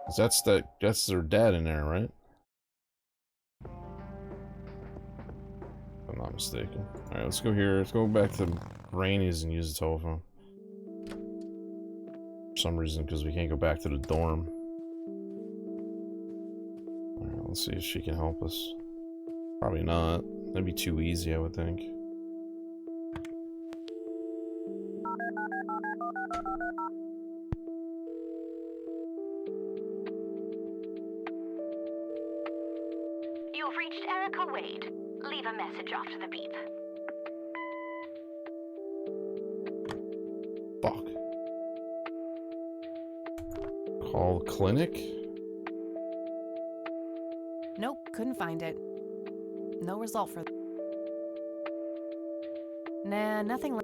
'Cause that's their dad in there, right? If I'm not mistaken. Alright, let's go here. Let's go back to Rainey's and use the telephone. For some reason, because we can't go back to the dorm. Alright, let's see if she can help us. Probably not. That'd be too easy, I would think. You've reached Erica Wade. Leave a message after the beep. Fuck. Call the clinic? Nope, couldn't find it. No result for... Nah, nothing...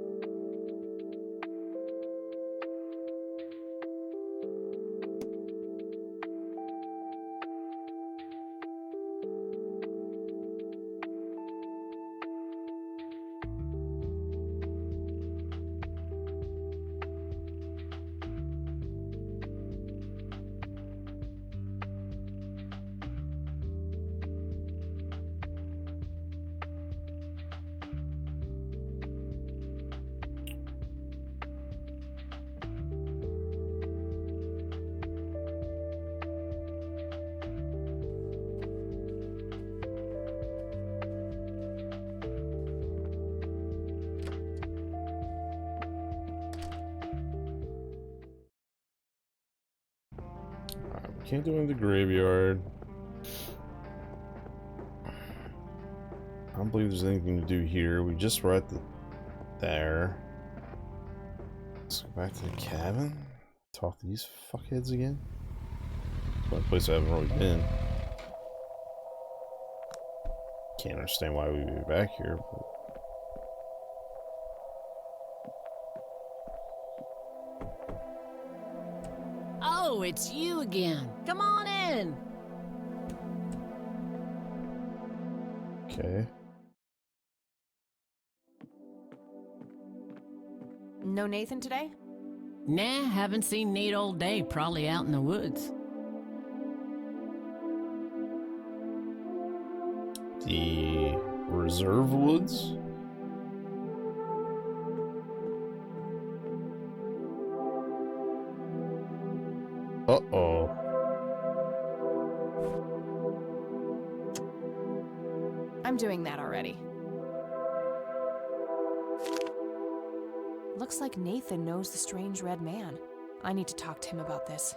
Can't do it in the graveyard. I don't believe there's anything to do here. We just were at there. Let's go back to the cabin. Talk to these fuckheads again. It's a place I haven't really been. Can't understand why we'd be back here, but... Oh, it's you again. Come on in. Okay. No Nathan today? Nah, haven't seen Nate all day. Probably out in the woods. The reserve woods? Uh-oh. I'm doing that already. Looks like Nathan knows the strange red man. I need to talk to him about this.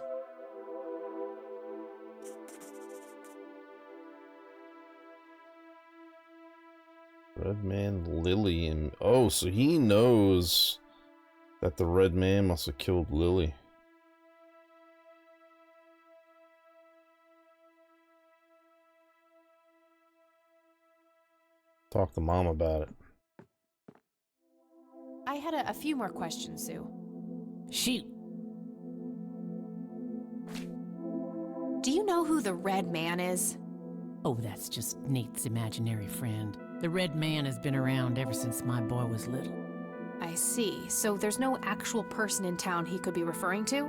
Red man Lily and... Oh, so he knows that the red man must have killed Lily. Talk to Mom about it. I had a few more questions, Sue. Shoot. Do you know who the red man is? Oh, that's just Nate's imaginary friend. The red man has been around ever since my boy was little. I see. So there's no actual person in town he could be referring to?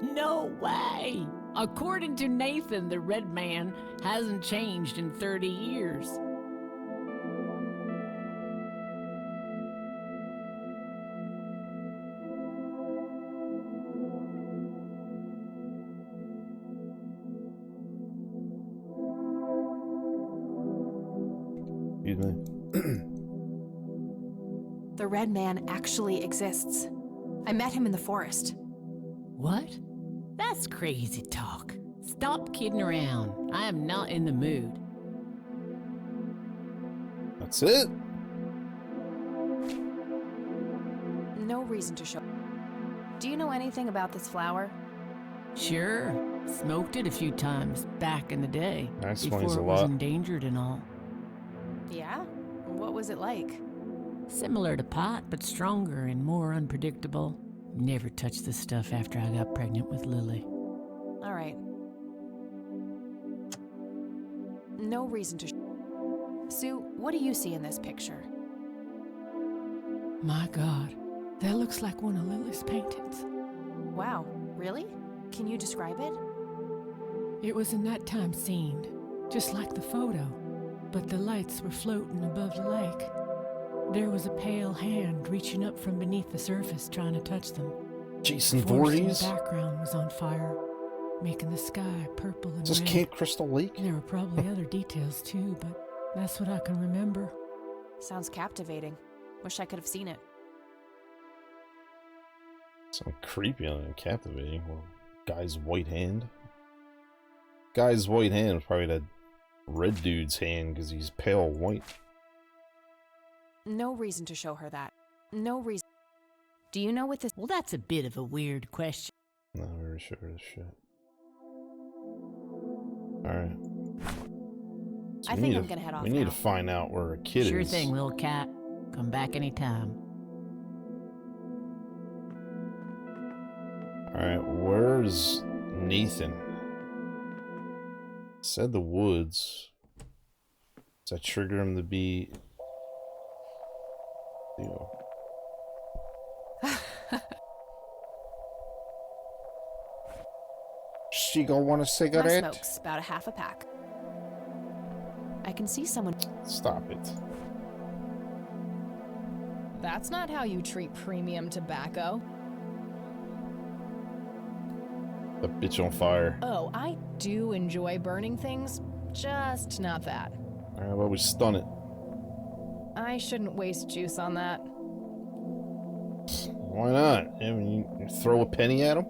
No way! According to Nathan, the red man hasn't changed in 30 years. Excuse me. The red man actually exists. I met him in the forest. What? That's crazy talk. Stop kidding around. I am not in the mood. That's it? No reason to show. Do you know anything about this flower? Sure. Smoked it a few times back in the day. That explains before a it was lot. endangered and all. Yeah? What was it like? Similar to pot, but stronger and more unpredictable. Never touched this stuff after I got pregnant with Lily. All right. No reason to. Sue, what do you see in this picture? My God, that looks like one of Lily's paintings. Wow, really? Can you describe it? It was a nighttime scene, just like the photo, but the lights were floating above the lake. There was a pale hand reaching up from beneath the surface trying to touch them. Jason The forest in Voorhees? the background was on fire, making the sky purple and Is this red. Camp Crystal Lake? There were probably other details too, but that's what I can remember. Sounds captivating. Wish I could have seen it. Sounds creepy and captivating. Well, guy's white hand. Guy's white hand was probably that red dude's hand because he's pale white. No reason to show her that. No reason. Do you know what this... Well, that's a bit of a weird question. Not very sure of this shit. Alright. So I think I'm gonna head off We need now. to find out where a kid Sure is. thing, little cat. Come back anytime. Alright, where's Nathan? Said the woods. Does that trigger him to be... She gonna want a My cigarette? smoke's about a half a pack. I can see someone... Stop it. That's not how you treat premium tobacco. The bitch on fire. Oh, I do enjoy burning things, just not that. Alright, well, we stun it. I shouldn't waste juice on that. Why not? I mean, you throw a penny at him?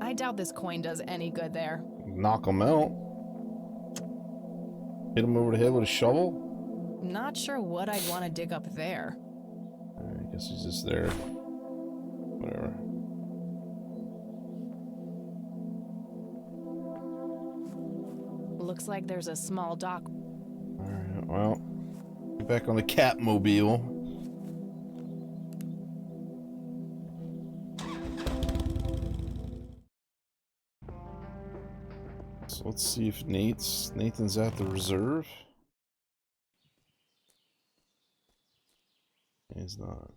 I doubt this coin does any good there. Knock him out. Hit him over the head with a shovel? Not sure what I'd want to dig up there. I guess he's just there. Whatever. Looks like there's a small dock. Alright, well. Get back on the Catmobile. So let's see if Nathan's at the reserve. He's not.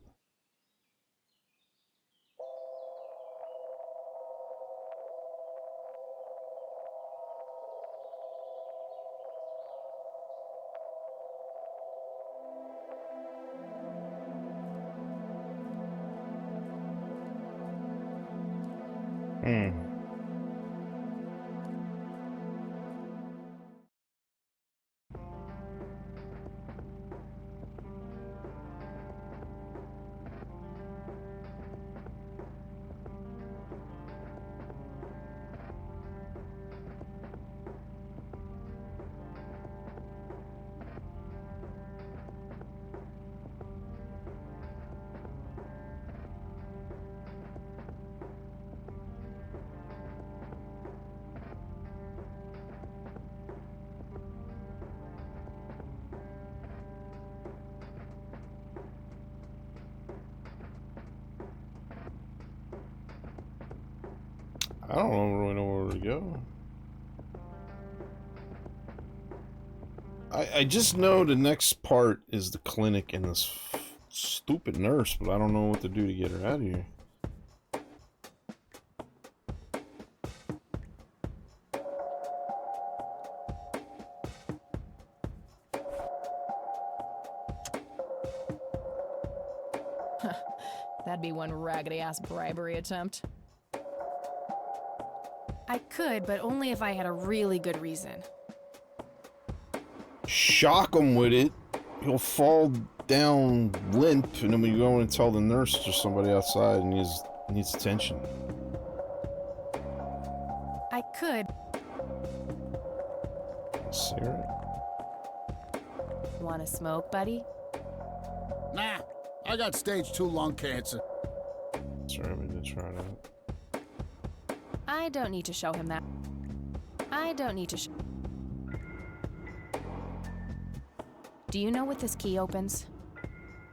I don't really know where to go. I just know the next part is the clinic and this stupid nurse, but I don't know what to do to get her out of here. That'd be one raggedy-ass bribery attempt. I could, but only if I had a really good reason. Shock him with it. He'll fall down limp, and then we go and tell the nurse there's somebody outside and needs attention. I could. Cigarette? Want to smoke, buddy? Nah, I got stage 2 lung cancer. Sorry, we did try it out. I don't need to show him that. I don't need to Do you know what this key opens?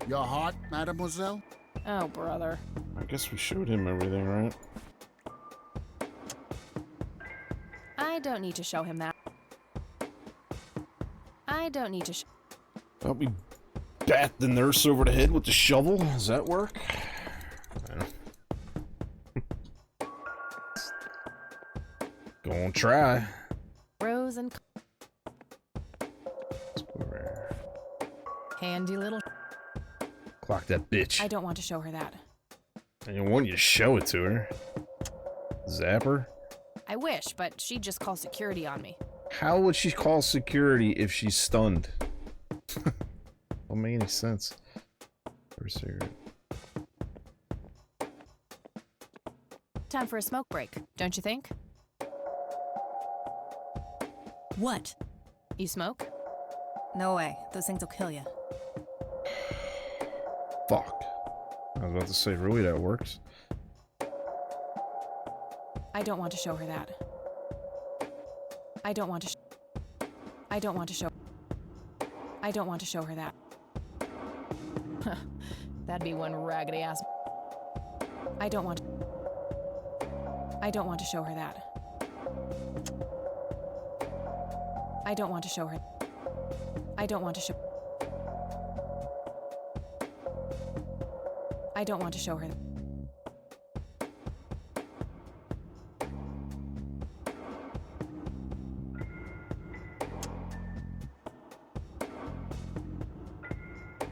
Your heart, mademoiselle? Oh, brother. I guess we showed him everything, right? I don't need to show him that. I don't need to Thought we bat the nurse over the head with the shovel. Does that work? I don't know. Gonna try. Rose and Square. handy little. Clock that bitch. I don't want to show her that. I didn't want you to show it to her. Zapper? I wish, but she'd just call security on me. How would she call security if she's stunned? Don't make any sense. First cigarette. Time for a smoke break, don't you think? What? You smoke? No way. Those things will kill you. Fuck. I was about to say, really, that works? I don't want to show her that. I don't want to I don't want to show I don't want to show her that. That'd be one raggedy ass. I don't want I don't want to show her that. I don't want to show her. I don't want to show I don't want to show her.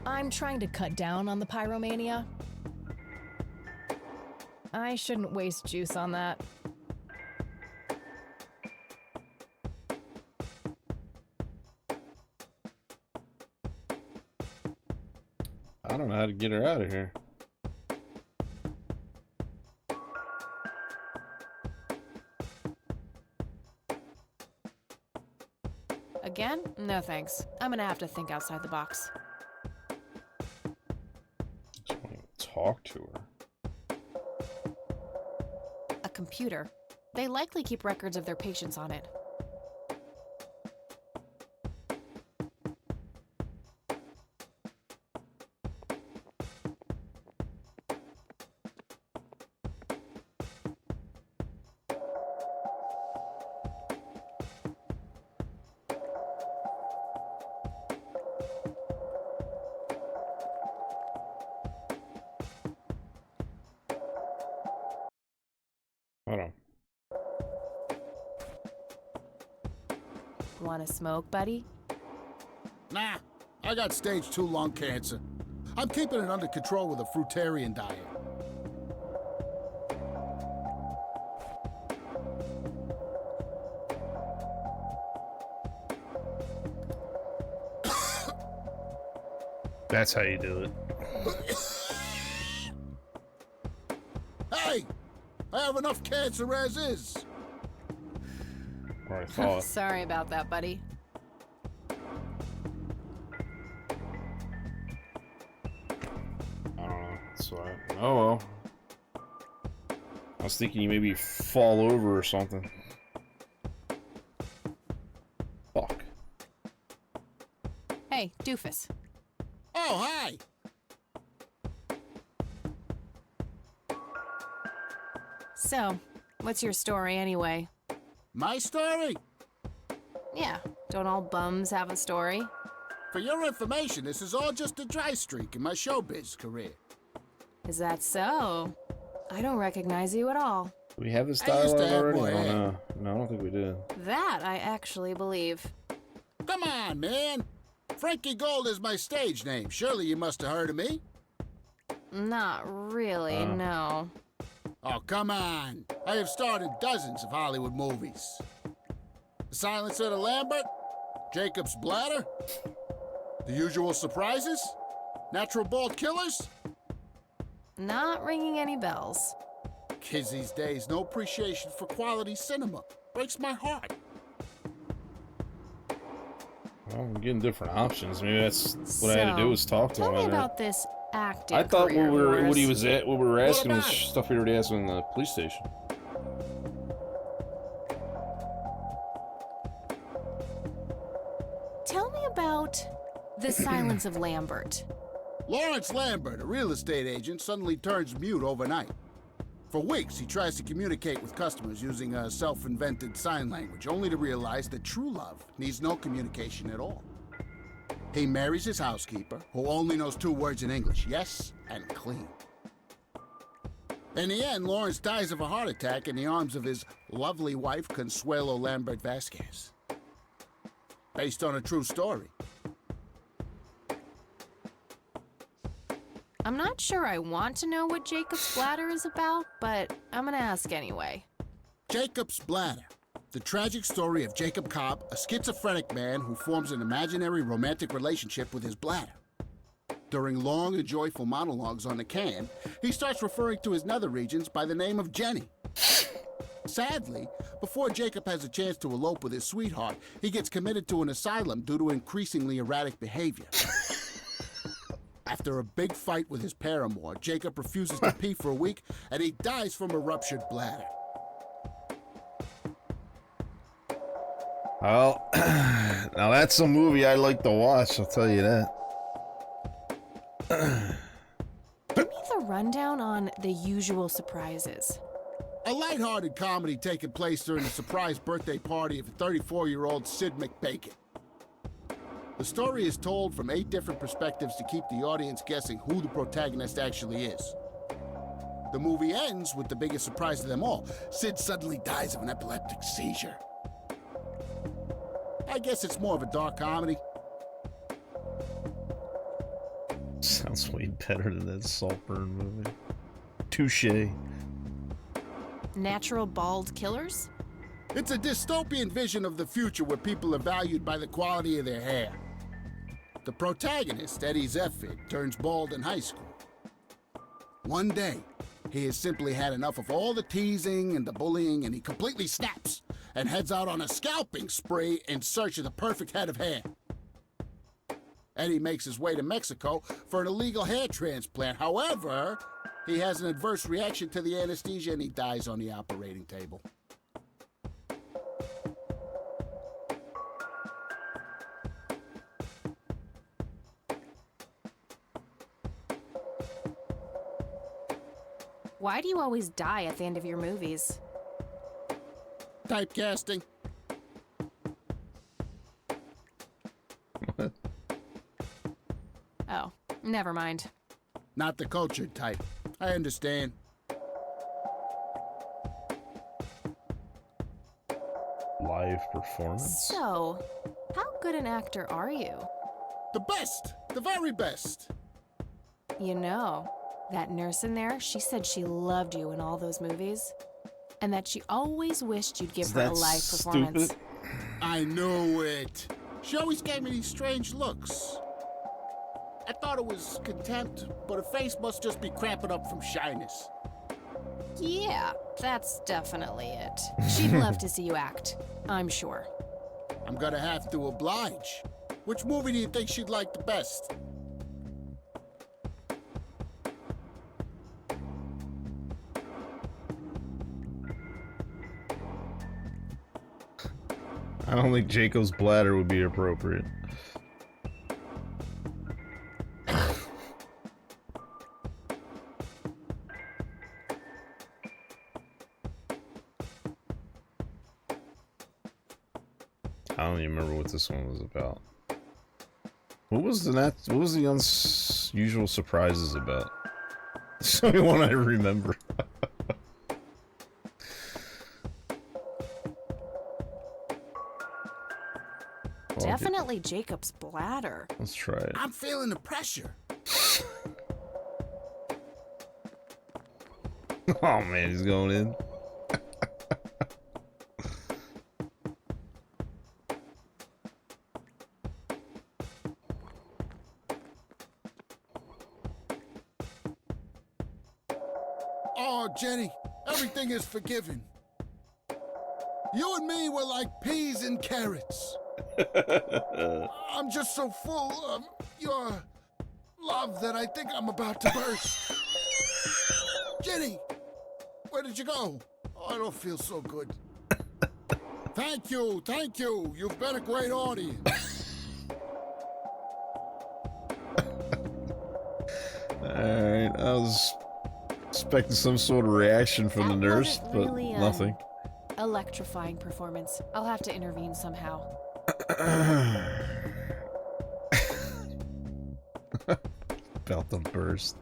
I'm trying to cut down on the pyromania. I shouldn't waste juice on that. I don't know how to get her out of here. Again? No thanks. I'm gonna have to think outside the box. Just want to talk to her. A computer. They likely keep records of their patients on it. Hold on. Want to smoke, buddy? Nah, I got stage 2 lung cancer. I'm keeping it under control with a fruitarian diet. That's how you do it. Hey! I have enough cancer as is. Or I thought. Sorry about that, buddy. I don't know. So oh well. I was thinking you maybe fall over or something. Fuck. Hey, doofus. Oh, hi! So, what's your story anyway? My story? Yeah, don't all bums have a story? For your information, this is all just a dry streak in my showbiz career. Is that so? I don't recognize you at all. Do we have this I used to dialogue have already? more Oh, hair. no. No, I don't think we did. That I actually believe. Come on, man! Frankie Gold is my stage name. Surely you must have heard of me. Not really, no. Oh, come on. I have starred in dozens of Hollywood movies. The Silencer to Lambert, Jacob's Bladder, The Usual Surprises, Natural Born Killers. Not ringing any bells. Kids these days, no appreciation for quality cinema. Breaks my heart. Well, we're getting different options. Maybe that's what I had to do was talk to Tell him. me I about this acting I thought career of what he yours. was at, what we were asking was about it? stuff we already asked him in the police station. Tell me about the silence of Lambert. Lawrence Lambert, a real estate agent, suddenly turns mute overnight. For weeks, he tries to communicate with customers using a self-invented sign language, only to realize that true love needs no communication at all. He marries his housekeeper, who only knows 2 words in English, yes and clean. In the end, Lawrence dies of a heart attack in the arms of his lovely wife, Consuelo Lambert Vasquez. Based on a true story. I'm not sure I want to know what Jacob's Bladder is about, but I'm gonna ask anyway. Jacob's Bladder. The tragic story of Jacob Cobb, a schizophrenic man who forms an imaginary romantic relationship with his bladder. During long and joyful monologues on the can, he starts referring to his nether regions by the name of Jenny. Sadly, before Jacob has a chance to elope with his sweetheart, he gets committed to an asylum due to increasingly erratic behavior. After a big fight with his paramour, Jacob refuses to pee for a week, and he dies from a ruptured bladder. Well, now that's a movie I like to watch, I'll tell you that. Give me the rundown on The Usual Surprises. A lighthearted comedy taking place during the surprise birthday party of 34-year-old Sid McBacon. The story is told from 8 different perspectives to keep the audience guessing who the protagonist actually is. The movie ends with the biggest surprise of them all. Sid suddenly dies of an epileptic seizure. I guess it's more of a dark comedy. Sounds way better than that Saltburn movie. Touché. Natural Bald Killers? It's a dystopian vision of the future where people are valued by the quality of their hair. The protagonist, Eddie Zephyr, turns bald in high school. One day, he has simply had enough of all the teasing and the bullying, and he completely snaps and heads out on a scalping spree in search of the perfect head of hair. Eddie makes his way to Mexico for an illegal hair transplant. However, he has an adverse reaction to the anesthesia and he dies on the operating table. Why do you always die at the end of your movies? Typecasting. Oh, never mind. Not the cultured type. I understand. Live performance? So, how good an actor are you? The best! The very best! You know, that nurse in there, she said she loved you in all those movies. And that she always wished you'd give Is her a that live performance. stupid? I knew it. She always gave me these strange looks. I thought it was contempt, but her face must just be cramping up from shyness. Yeah, that's definitely it. She'd love to see you act, I'm sure. I'm gonna have to oblige. Which movie do you think she'd like the best? I don't think Jacob's Bladder would be appropriate. I don't even remember what this one was about. What was the unusual surprises about? It's the only one I remember. Definitely Jacob's Bladder. Let's try it. I'm feeling the pressure. Oh man, he's going in. Oh, Jenny, everything is forgiven. You and me were like peas and carrots. I'm just so full of your love that I think I'm about to burst. Jenny, where did you go? Oh, I don't feel so good. Thank you. You've been a great audience. Alright, I was expecting some sort of reaction from the That nurse, wasn't but really, nothing. Electrifying performance. I'll have to intervene somehow. About to burst.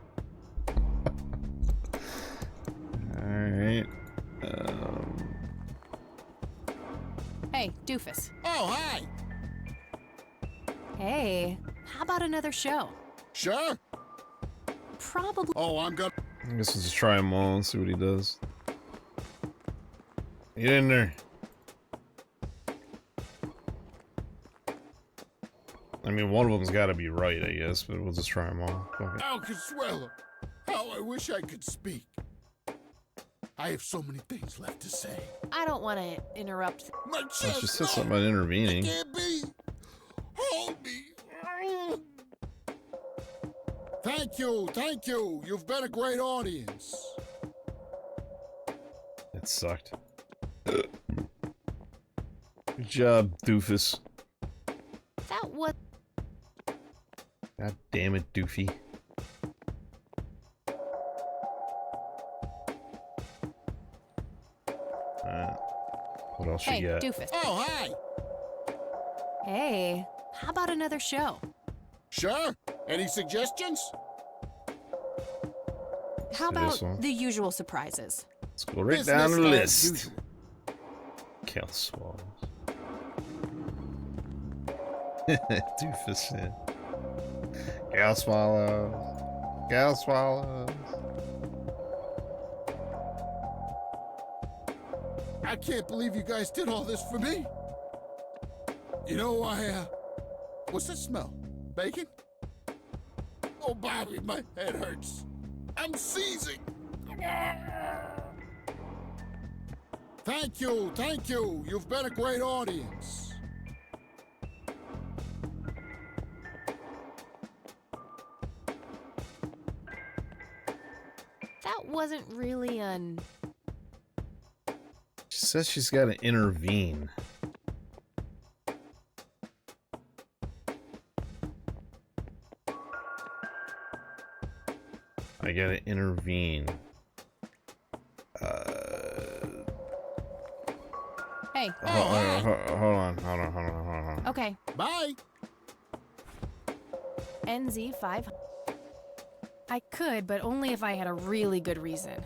Hey, doofus. Oh, hi. Hey, how about another show? Sure. Probably. Oh, I'm gonna... I guess we'll just try him all and see what he does. Get in there. I mean, one of them's got to be right, I guess, but we'll just try them all. Fuck it. Oh, Consuelo. How I wish I could speak. I have so many things left to say. I don't want to interrupt. My Let's chest. just said something about intervening. It can't be. Hold me. Thank you, thank you. You've been a great audience. It sucked. Good job, doofus. That was. God damn it, doofy. What else Hey, you got? doofus. Oh, hi. Hey, how about another show? Sure. Any suggestions? How do this about one. the usual surprises? Let's go right Business down the as list. usual. Kill swallows. Doofus, yeah. Gal swallows. Gal swallows. I can't believe you guys did all this for me. You know, what's that smell? Bacon? Oh, Bobby, my head hurts. I'm seizing. Thank you, thank you. You've been a great audience. That wasn't really an. She says she's got to intervene. I gotta intervene. Hey. Hold on. Okay. Bye. NZ5. I could, but only if I had a really good reason.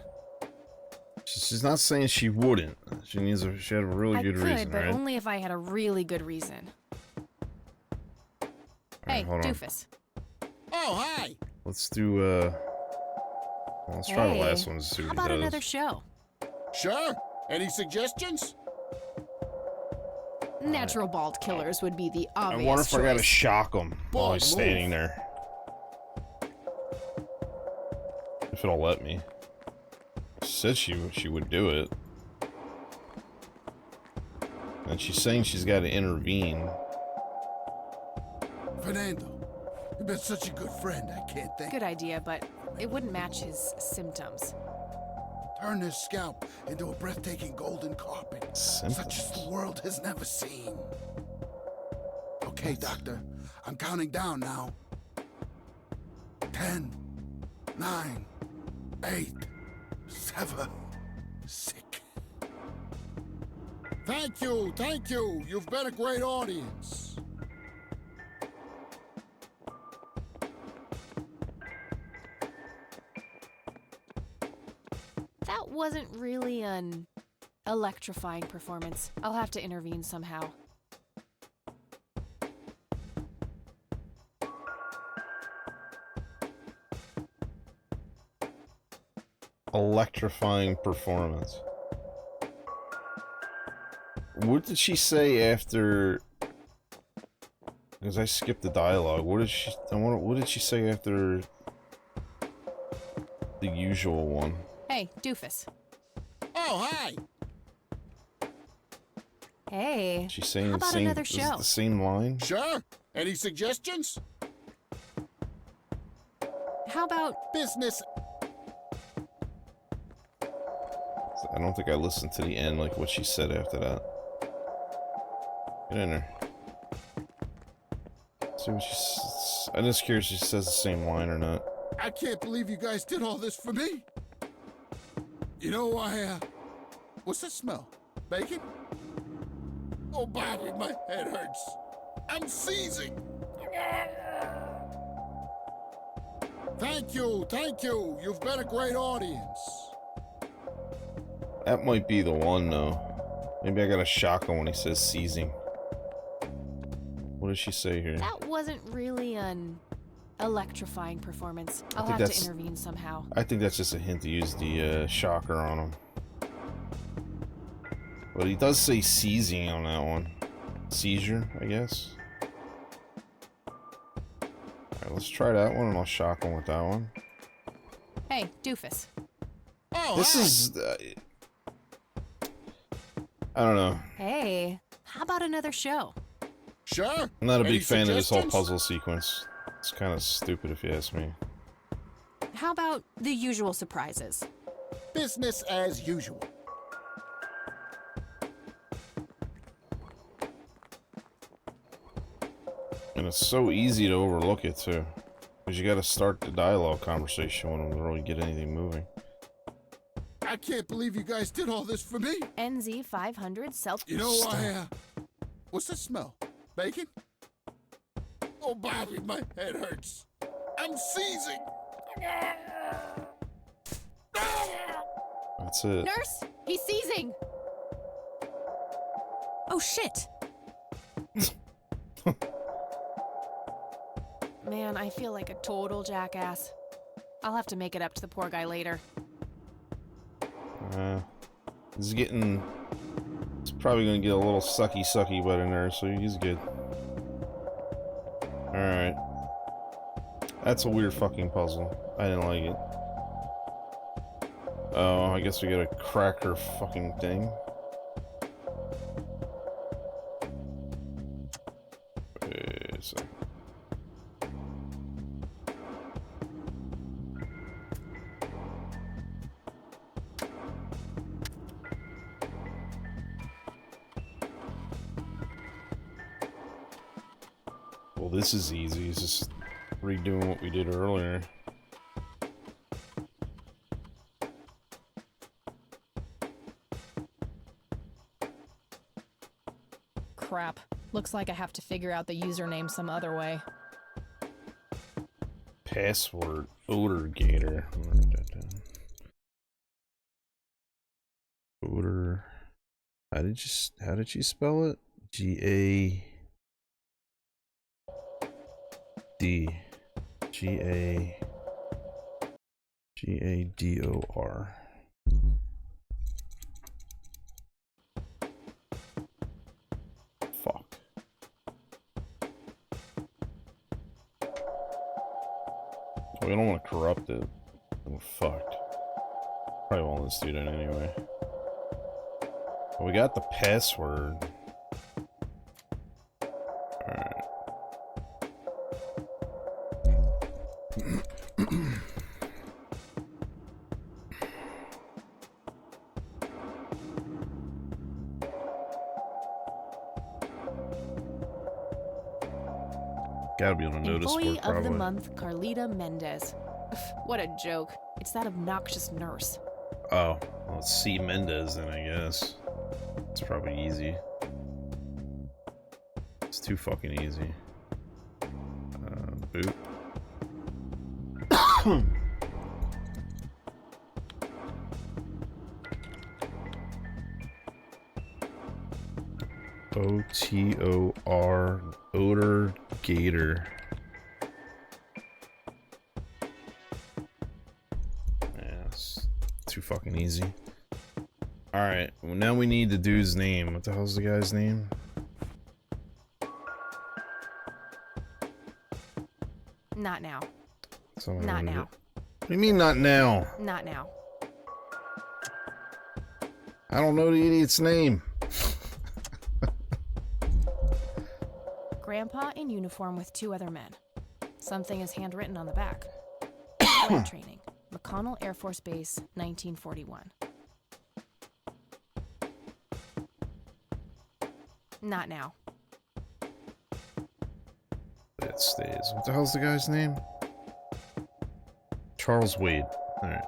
She's not saying she wouldn't. She had a really good reason, I could, but right? only if I had a really good reason. Hey, hold on. doofus. Oh, hi. Let's do let's try the last one to see How what he about does. another show? Sure. Any suggestions? Natural bald killers would be the I obvious wonder if I gotta choice. shock him while Bald he's standing move. there. If it'll let me. She said she would do it. And she's saying she's got to intervene. Fernando, you've been such a good friend, I can't think. Good idea, but it wouldn't match his symptoms. Turn this scalp into a breathtaking golden carpet, such as the world has never seen. Okay, Doctor, I'm counting down now. 10, 9, 8, 7, 6. Thank you, thank you. You've been a great audience. That wasn't really an electrifying performance. I'll have to intervene somehow. Electrifying performance. What did she say after? Because I skipped the dialogue. What did she say after the usual one? Hey, doofus. Oh, hi. Hey. She's saying how the about same. another Is it show? the same line? Sure. Any suggestions? How about Business. I don't think I listened to the end, like what she said after that. Get in there. See what she's. I'm just curious if she says the same line or not. I can't believe you guys did all this for me. You know, what's that smell? Bacon? Oh, Bobby, my head hurts. I'm seizing. Thank you, thank you. You've been a great audience. That might be the one though. Maybe I got a shotgun when he says seizing. What does she say here? That wasn't really an electrifying performance. I'll have to intervene somehow. I think that's just a hint to use the shocker on him. But he does say seizing on that one. Seizure, I guess. Alright, let's try that one and I'll shock him with that one. Hey, doofus. Oh, This is... I don't know. Hey, how about another show? Sure. I'm not a Any big fan of this whole suggestions? puzzle sequence. It's kind of stupid if you ask me. How about the usual surprises? Business as usual. And it's so easy to overlook it too. Because you gotta start the dialogue conversation when we really get anything moving. I can't believe you guys did all this for me. NZ 500 self. You know, what's that smell? Bacon? Oh, Bobby, my head hurts. I'm seizing. That's it. Nurse, he's seizing. Oh shit! Man, I feel like a total jackass. I'll have to make it up to the poor guy later. He's getting... He's probably gonna get a little sucky by the nurse, so he's good. Alright. That's a weird fucking puzzle. I didn't like it. Oh, I guess we gotta crack her fucking thing. Wait a second. Well, this is easy. It's just redoing what we did earlier. Crap. Looks like I have to figure out the username some other way. Password odor gator. Odor. How did you spell it? G-A-D. G-A-D-O-R. Fuck. We don't want to corrupt it. We're fucked. Probably won't let's do that anyway. But we got the password. Alright. Gotta be on a notice board, Employee probably. of the month, Carlita Mendez. What a joke. It's that obnoxious nurse. Oh, well, it's C. Mendez then, I guess. It's probably easy. It's too fucking easy. Boot. O-T-O-R, odor gator. Yeah, it's too fucking easy. Alright, well, now we need the dude's name. What the hell's the guy's name? Not now. Someone Not wanted now. it. What do you mean not now? Not now. I don't know the idiot's name. Grandpa in uniform with two other men. Something is handwritten on the back. Flight training. McConnell Air Force Base, 1941. Not now. It stays. What the hell's the guy's name? Charles Wade. Alright.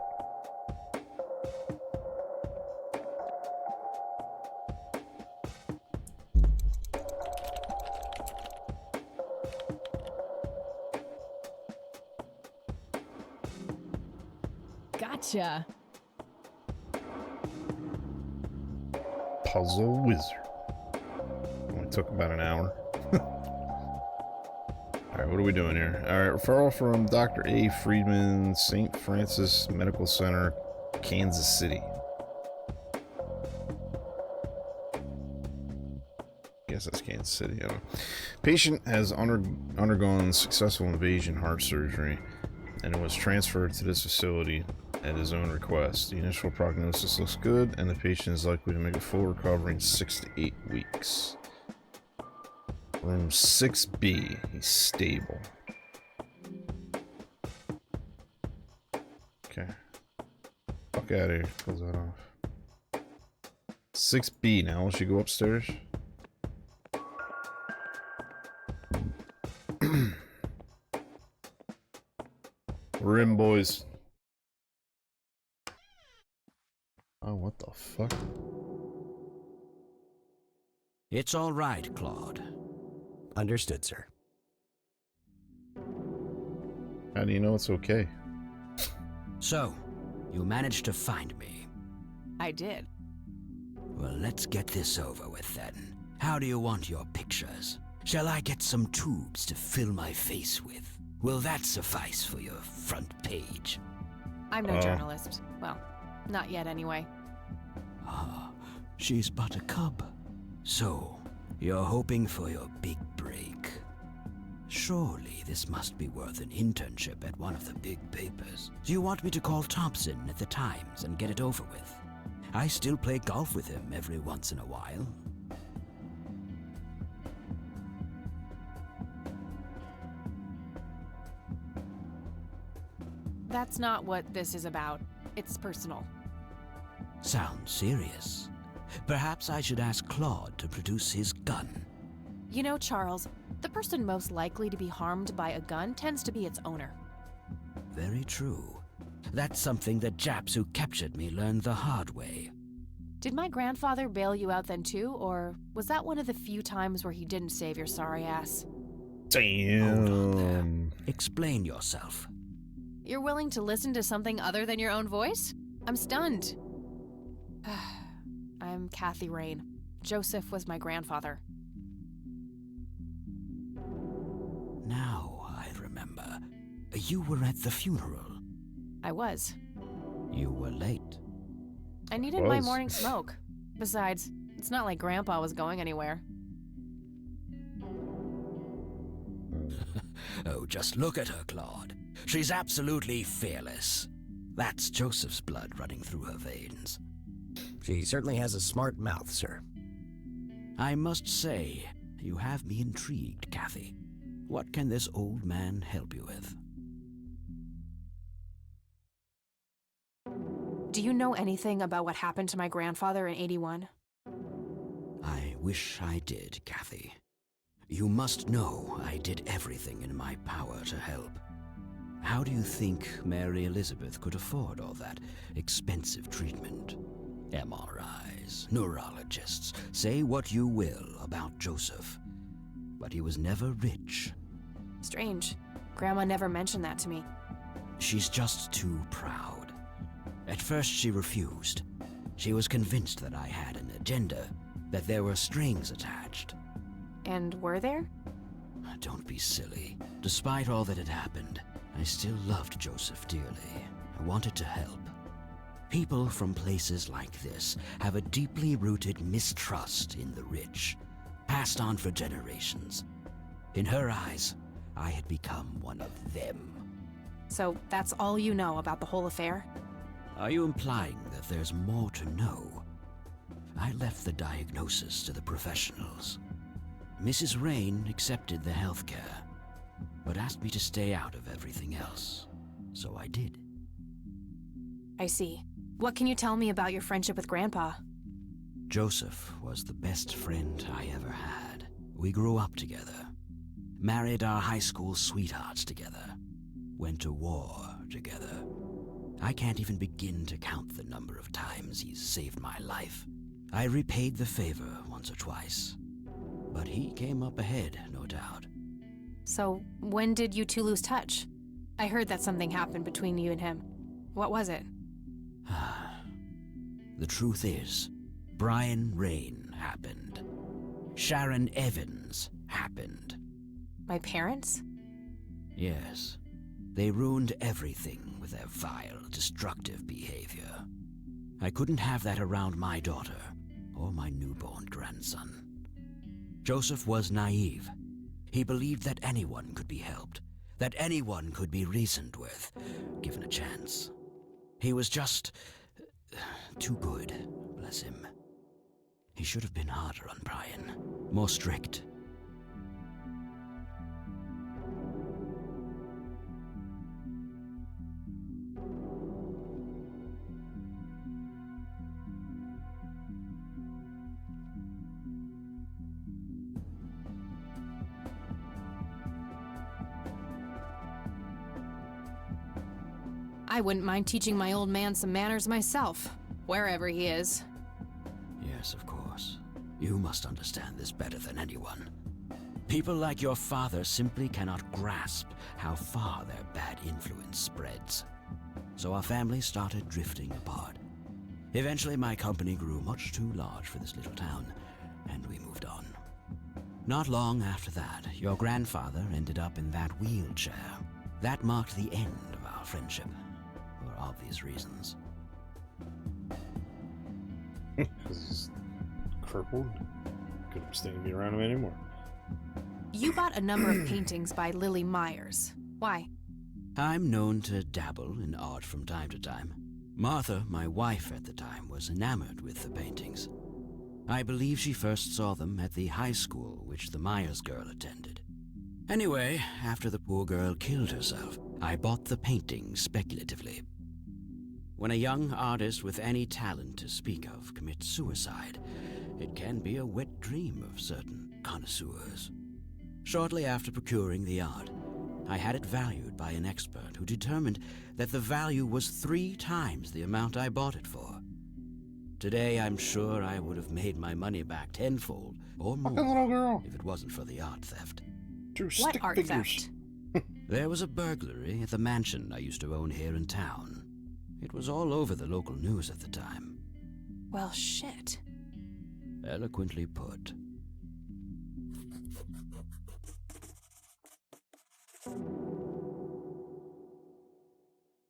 Gotcha. puzzle wizard. Only took about an hour. Alright, what are we doing here? Alright, referral from Dr. A. Friedman, St. Francis Medical Center, Kansas City. Guess that's Kansas City. I don't know. Patient has undergone successful invasion heart surgery and was transferred to this facility at his own request. The initial prognosis looks good, and the patient is likely to make a full recovery in 6 to 8 weeks. Room 6B. He's stable. Okay. Fuck out of here. Close that off. 6B now. Will she go upstairs? We're in, boys. Oh, what the fuck? It's all right, Claude. Understood, sir. How do you know it's okay? So, you managed to find me. I did. Well, let's get this over with then. How do you want your pictures? Shall I get some tubes to fill my face with? Will that suffice for your front page? I'm no journalist. Well, not yet anyway. Ah, she's but a cub. So, you're hoping for your big break. Surely this must be worth an internship at one of the big papers. Do you want me to call Thompson at the Times and get it over with? I still play golf with him every once in a while. That's not what this is about. It's personal. Sounds serious. Perhaps I should ask Claude to produce his gun. You know, Charles, the person most likely to be harmed by a gun tends to be its owner. Very true. That's something that Japs who captured me learned the hard way. Did my grandfather bail you out then too, or was that one of the few times where he didn't save your sorry ass? Hold on there. Damn. Explain yourself. You're willing to listen to something other than your own voice? I'm stunned. I'm Kathyrain. Joseph was my grandfather. Now I remember. You were at the funeral. I was. You were late. I needed my morning smoke. Besides, it's not like Grandpa was going anywhere. Oh, just look at her, Claude. She's absolutely fearless. That's Joseph's blood running through her veins. She certainly has a smart mouth, sir. I must say, you have me intrigued, Kathy. What can this old man help you with? Do you know anything about what happened to my grandfather in '81? I wish I did, Kathy. You must know I did everything in my power to help. How do you think Mary Elizabeth could afford all that expensive treatment? MRIs, neurologists, say what you will about Joseph. But he was never rich. Strange. Grandma never mentioned that to me. She's just too proud. At first she refused. She was convinced that I had an agenda, that there were strings attached. And were there? Don't be silly. Despite all that had happened, I still loved Joseph dearly. I wanted to help. People from places like this have a deeply rooted mistrust in the rich, passed on for generations. In her eyes, I had become one of them. So that's all you know about the whole affair? Are you implying that there's more to know? I left the diagnosis to the professionals. Mrs. Rain accepted the healthcare, but asked me to stay out of everything else. So I did. I see. What can you tell me about your friendship with Grandpa? Joseph was the best friend I ever had. We grew up together, married our high school sweethearts together, went to war together. I can't even begin to count the number of times he's saved my life. I repaid the favor once or twice, but he came up ahead, no doubt. So, when did you two lose touch? I heard that something happened between you and him. What was it? The truth is, Brian Rain happened. Sharon Evans happened. My parents? Yes. They ruined everything with their vile, destructive behavior. I couldn't have that around my daughter or my newborn grandson. Joseph was naive. He believed that anyone could be helped, that anyone could be reasoned with, given a chance. He was just too good, bless him. He should have been harder on Brian, more strict. I wouldn't mind teaching my old man some manners myself, wherever he is. Yes, of course. You must understand this better than anyone. People like your father simply cannot grasp how far their bad influence spreads. So our family started drifting apart. Eventually my company grew much too large for this little town, and we moved on. Not long after that, your grandfather ended up in that wheelchair. That marked the end of our friendship, for obvious reasons. Because he's crippled. Couldn't stand to be around him anymore. You bought a number of paintings by Lily Myers. Why? I'm known to dabble in art from time to time. Martha, my wife at the time, was enamored with the paintings. I believe she first saw them at the high school which the Myers girl attended. Anyway, after the poor girl killed herself, I bought the paintings speculatively. When a young artist with any talent to speak of commits suicide, it can be a wet dream of certain connoisseurs. Shortly after procuring the art, I had it valued by an expert who determined that the value was 3 times the amount I bought it for. Today, I'm sure I would have made my money back tenfold or more little girl. if it wasn't for the art theft. Two What stick art figures. theft? There was a burglary at the mansion I used to own here in town. It was all over the local news at the time. Well, shit. Eloquently put.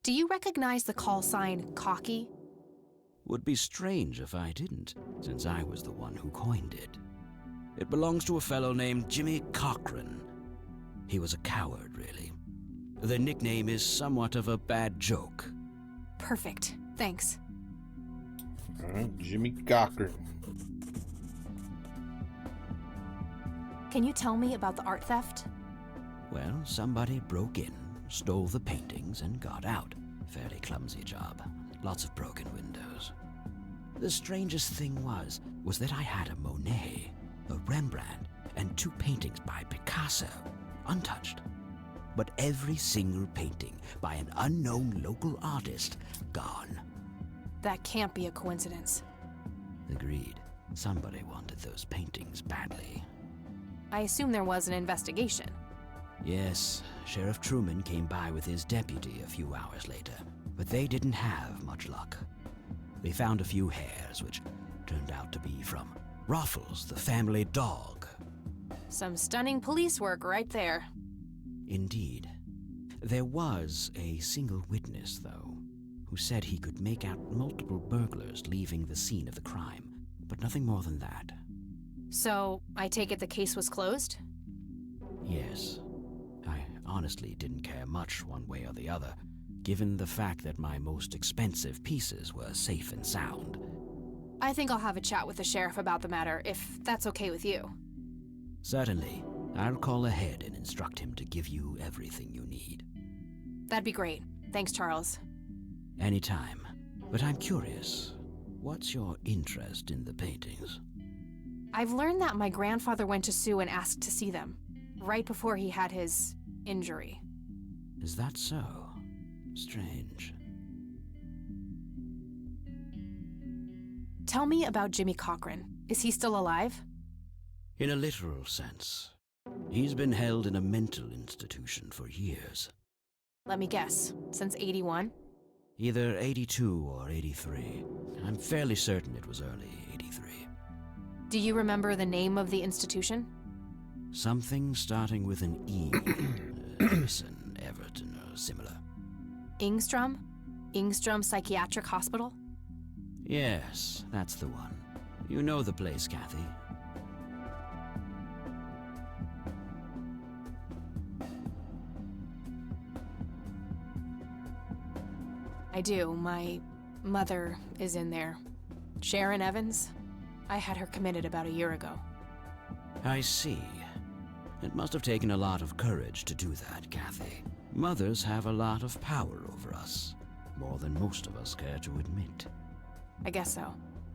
Do you recognize the call sign Cocky? Would be strange if I didn't, since I was the one who coined it. It belongs to a fellow named Jimmy Cochran. He was a coward, really. The nickname is somewhat of a bad joke. Perfect. Thanks. Alright, Jimmy Cochran. Can you tell me about the art theft? Well, somebody broke in, stole the paintings, and got out. Fairly clumsy job. Lots of broken windows. The strangest thing was that I had a Monet, a Rembrandt, and 2 paintings by Picasso, untouched. But every single painting by an unknown local artist, gone. That can't be a coincidence. Agreed. Somebody wanted those paintings badly. I assume there was an investigation. Yes, Sheriff Truman came by with his deputy a few hours later, but they didn't have much luck. They found a few hairs, which turned out to be from Ruffles, the family dog. Some stunning police work right there. Indeed. There was a single witness, though, who said he could make out multiple burglars leaving the scene of the crime, but nothing more than that. So, I take it the case was closed? Yes. I honestly didn't care much one way or the other, given the fact that my most expensive pieces were safe and sound. I think I'll have a chat with the sheriff about the matter, if that's okay with you. Certainly. I'll call ahead and instruct him to give you everything you need. That'd be great. Thanks, Charles. Anytime. But I'm curious, what's your interest in the paintings? I've learned that my grandfather went to Sue and asked to see them, right before he had his injury. Is that so? Strange. Tell me about Jimmy Cochran. Is he still alive? In a literal sense. He's been held in a mental institution for years. Let me guess. Since 81? Either 82 or 83. I'm fairly certain it was early 83. Do you remember the name of the institution? Something starting with an E. Edison, Everton, or similar. Ingstrom? Ingstrom Psychiatric Hospital? Yes, that's the one. You know the place, Kathy. I do. My mother is in there. Sharon Evans? I had her committed about a year ago. I see. It must have taken a lot of courage to do that, Kathy. Mothers have a lot of power over us. More than most of us care to admit. I guess so.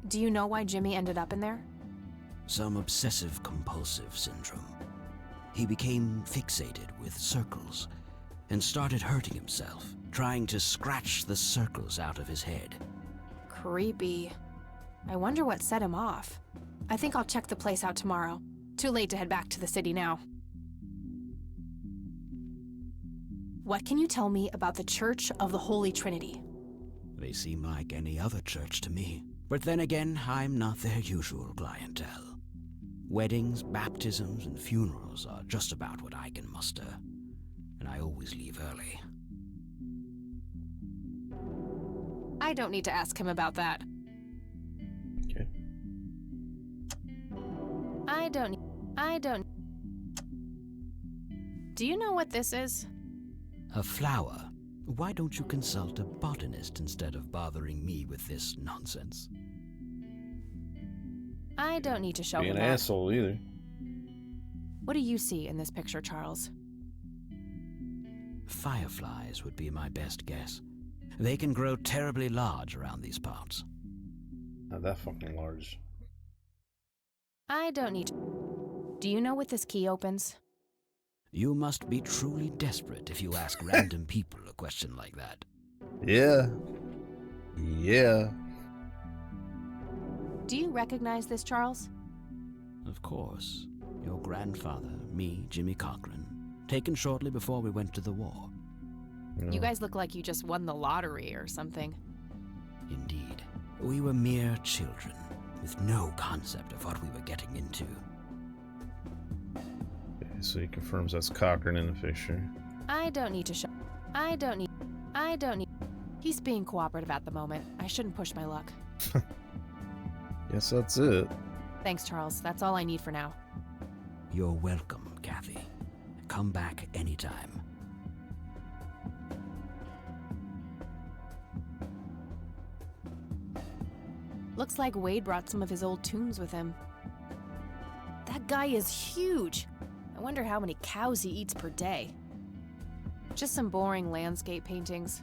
Do you know why Jimmy ended up in there? Some obsessive-compulsive syndrome. He became fixated with circles and started hurting himself, trying to scratch the circles out of his head. Creepy. I wonder what set him off. I think I'll check the place out tomorrow. Too late to head back to the city now. What can you tell me about the Church of the Holy Trinity? They seem like any other church to me. But then again, I'm not their usual clientele. Weddings, baptisms, and funerals are just about what I can muster. And I always leave early. I don't need to ask him about that. Okay. I don't. Do you know what this is? A flower? Why don't you consult a botanist instead of bothering me with this nonsense? I don't need to show Be him an that. asshole either. What do you see in this picture, Charles? Fireflies would be my best guess. They can grow terribly large around these parts. Not that fucking large. I don't need to. Do you know what this key opens? You must be truly desperate if you ask random people a question like that. Yeah. Yeah. Do you recognize this, Charles? Of course. Your grandfather, me, Jimmy Cochran, taken shortly before we went to the war. You guys look like you just won the lottery or something. Indeed. We were mere children, with no concept of what we were getting into. Okay, so he confirms that's Cochran in the picture. I don't need to show. I don't need. He's being cooperative at the moment. I shouldn't push my luck. Guess that's it. Thanks, Charles. That's all I need for now. You're welcome, Kathy. Come back anytime. Looks like Wade brought some of his old tunes with him. That guy is huge. I wonder how many cows he eats per day. Just some boring landscape paintings.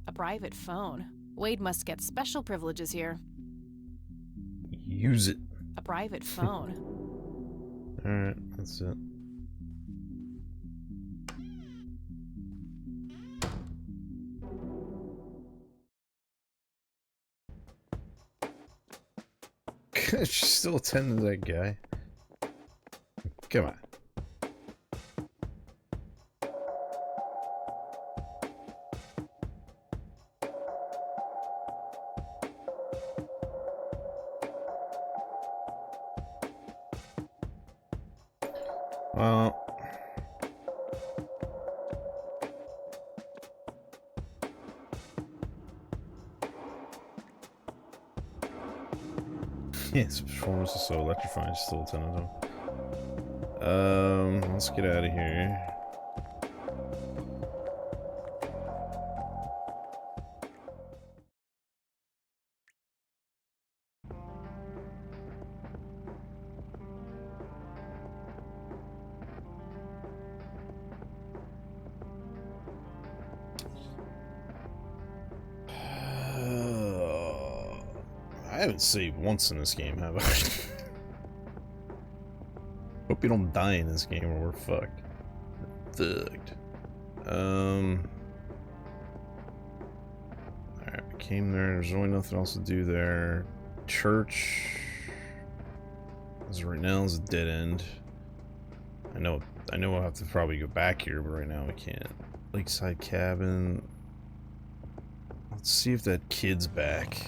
A private phone. Wade must get special privileges here. Use it. A private phone. Alright, that's it. She's still attending to that guy. Come on. Well, his performance is so electrifying. Still attending to him. Let's get out of here. I haven't saved once in this game, have I? Hope you don't die in this game or we're fucked. Fucked. Alright, we came there. There's really nothing else to do there. Church. As of right now, is a dead end. I know I'll have to probably go back here, but right now we can't. Lakeside cabin. Let's see if that kid's back.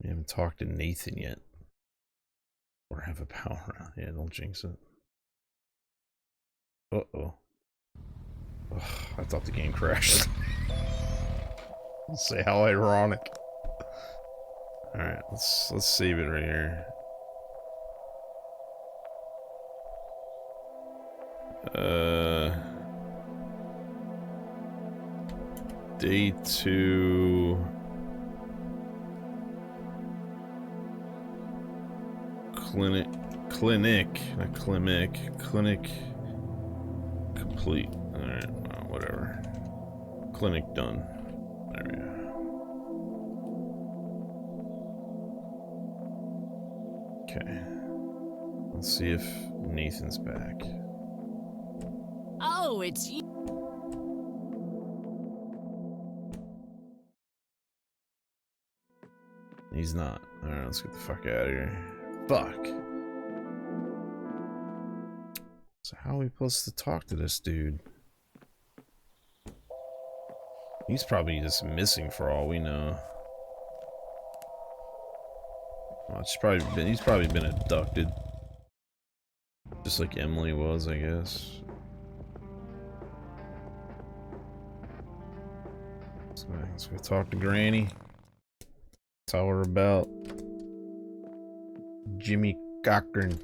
We haven't talked to Nathan yet. Or have a power on. Yeah, don't jinx it. Uh-oh. Ugh, I thought the game crashed. Let's say how ironic. Alright, let's save it right here. Day 2. Clinic complete. Alright, well, whatever. Clinic done. There we go. Okay. Let's see if Nathan's back. Oh, it's you. He's not. Alright, let's get the fuck out of here. Fuck. So how are we supposed to talk to this dude? He's probably just missing for all we know. Well, he's probably been abducted. Just like Emily was, I guess. Let's go talk to Granny. Tell her about Jimmy Cochran.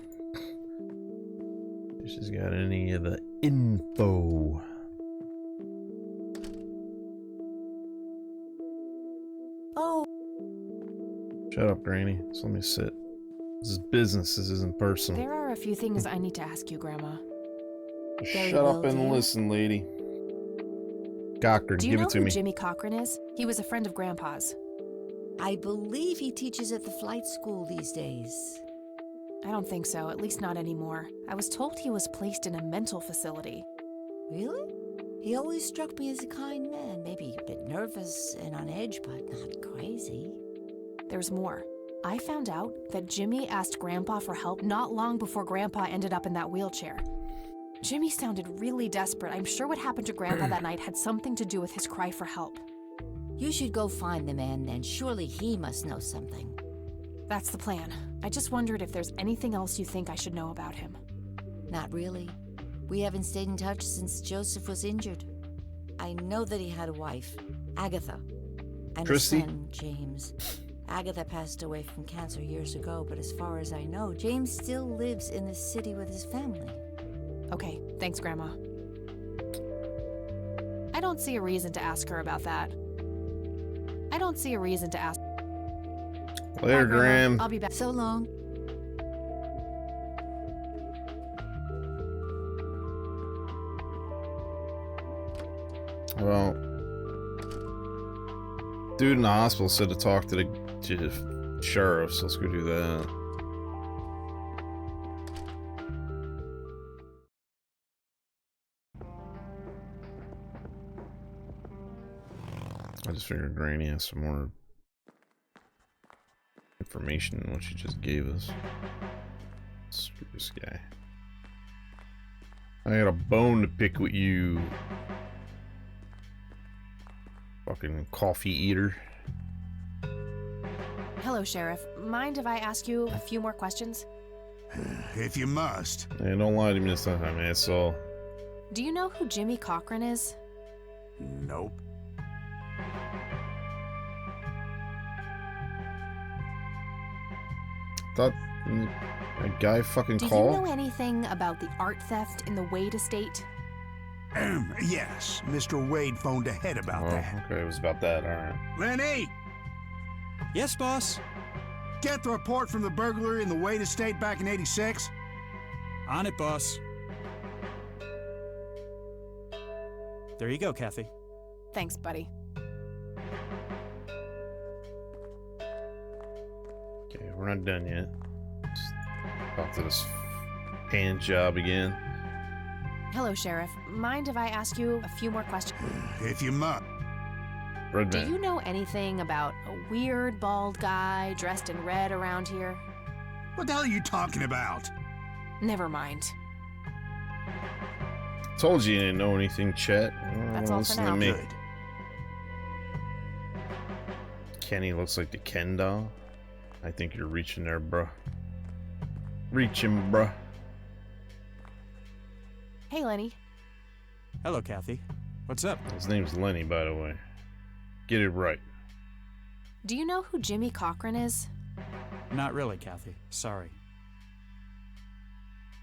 If she's got any of the info. Oh. Shut up, Granny. Just let me sit. This is business. This isn't personal. There are a few things I need to ask you, Grandma. Shut up and listen, lady. Cochran, Do you give know it to who me. Jimmy Cochran is? He was a friend of Grandpa's. I believe he teaches at the flight school these days. I don't think so, at least not anymore. I was told he was placed in a mental facility. Really? He always struck me as a kind man, maybe a bit nervous and on edge, but not crazy. There's more. I found out that Jimmy asked Grandpa for help not long before Grandpa ended up in that wheelchair. Jimmy sounded really desperate. I'm sure what happened to Grandpa that night had something to do with his cry for help. You should go find the man then. Surely he must know something. That's the plan. I just wondered if there's anything else you think I should know about him. Not really. We haven't stayed in touch since Joseph was injured. I know that he had a wife, Agatha, and Christy? a son, James. Agatha passed away from cancer years ago, but as far as I know, James still lives in the city with his family. Okay, thanks, Grandma. I don't see a reason to ask her about that. I don't see a reason to ask. Later, Bye, Grandma. Graham. I'll be back. So long. Well, dude in the hospital said to talk to the sheriff, so let's go do that. I just figured Granny has some more information than what she just gave us. Screw this guy. I got a bone to pick with you. Fucking coffee eater. Hello, Sheriff. Mind if I ask you a few more questions? If you must. Hey, don't lie to me this time, asshole. Do you know who Jimmy Cochran is? Nope. Thought a guy fucking Do called? you know anything about the art theft in the Wade estate? Yes, Mr. Wade phoned ahead about that. Okay, it was about that, alright. Lenny! Yes, boss? Get the report from the burglary in the Wade estate back in '86. On it, boss. There you go, Kathy. Thanks, buddy. Okay, we're not done yet. Just talk to this hand job again. Hello, Sheriff. Mind if I ask you a few more questions? If you must. Red Do man. you know anything about a weird bald guy dressed in red around here? What the hell are you talking about? Never mind. Told you didn't know anything, Chet. That's all for Listen now. to me. Good. Kenny looks like the Ken doll. I think you're reaching there, bruh. Reaching, bruh. Hey, Lenny. Hello, Kathy. What's up? His name's Lenny, by the way. Get it right. Do you know who Jimmy Cochran is? Not really, Kathy. Sorry.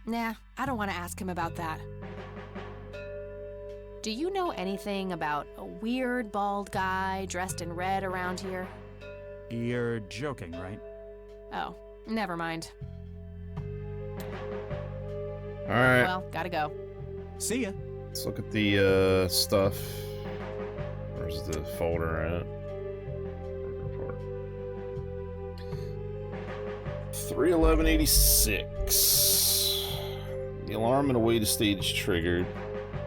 Nah, I don't want to ask him about that. Do you know anything about a weird bald guy dressed in red around here? You're joking, right? Oh, never mind. Alright. Well, gotta go. See ya. Let's look at the stuff. Where's the folder at? Report. 31186. The alarm in a way to state is triggered.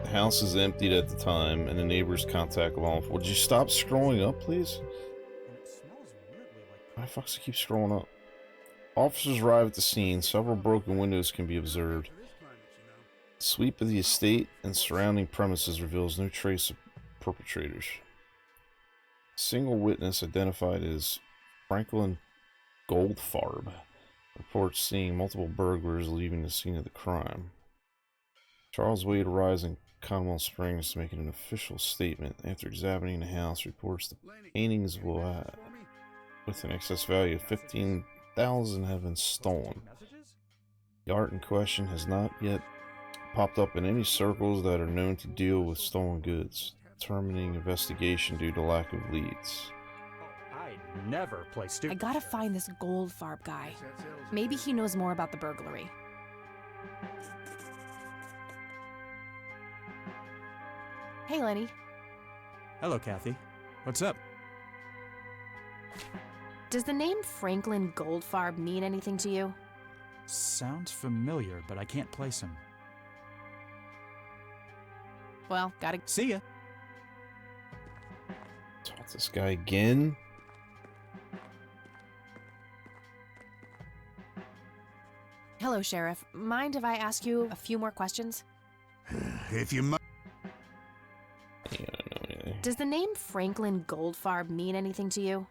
The house is emptied at the time, and the neighbors contact law enforcement. Would you stop scrolling up, please? Why the fuck does it keep scrolling up? Officers arrive at the scene. Several broken windows can be observed. Sweep of the estate and surrounding premises reveals no trace of perpetrators. A single witness identified as Franklin Goldfarb reports seeing multiple burglars leaving the scene of the crime. Charles Wade arrives in Conwell Springs to make an official statement. After examining the house, reports the paintings with an excess value of $15,000 have been stolen. The art in question has not yet popped up in any circles that are known to deal with stolen goods, determining investigation due to lack of leads. I never play I stupid. gotta find this Goldfarb guy. Maybe he knows more about the burglary. Hey, Lenny. Hello, Kathy. What's up? Does the name Franklin Goldfarb mean anything to you? Sounds familiar, but I can't place him. Well, gotta... See ya. Talk to this guy again. Hello, Sheriff. Mind if I ask you a few more questions? If you mu- I don't know anything. Does the name Franklin Goldfarb mean anything to you?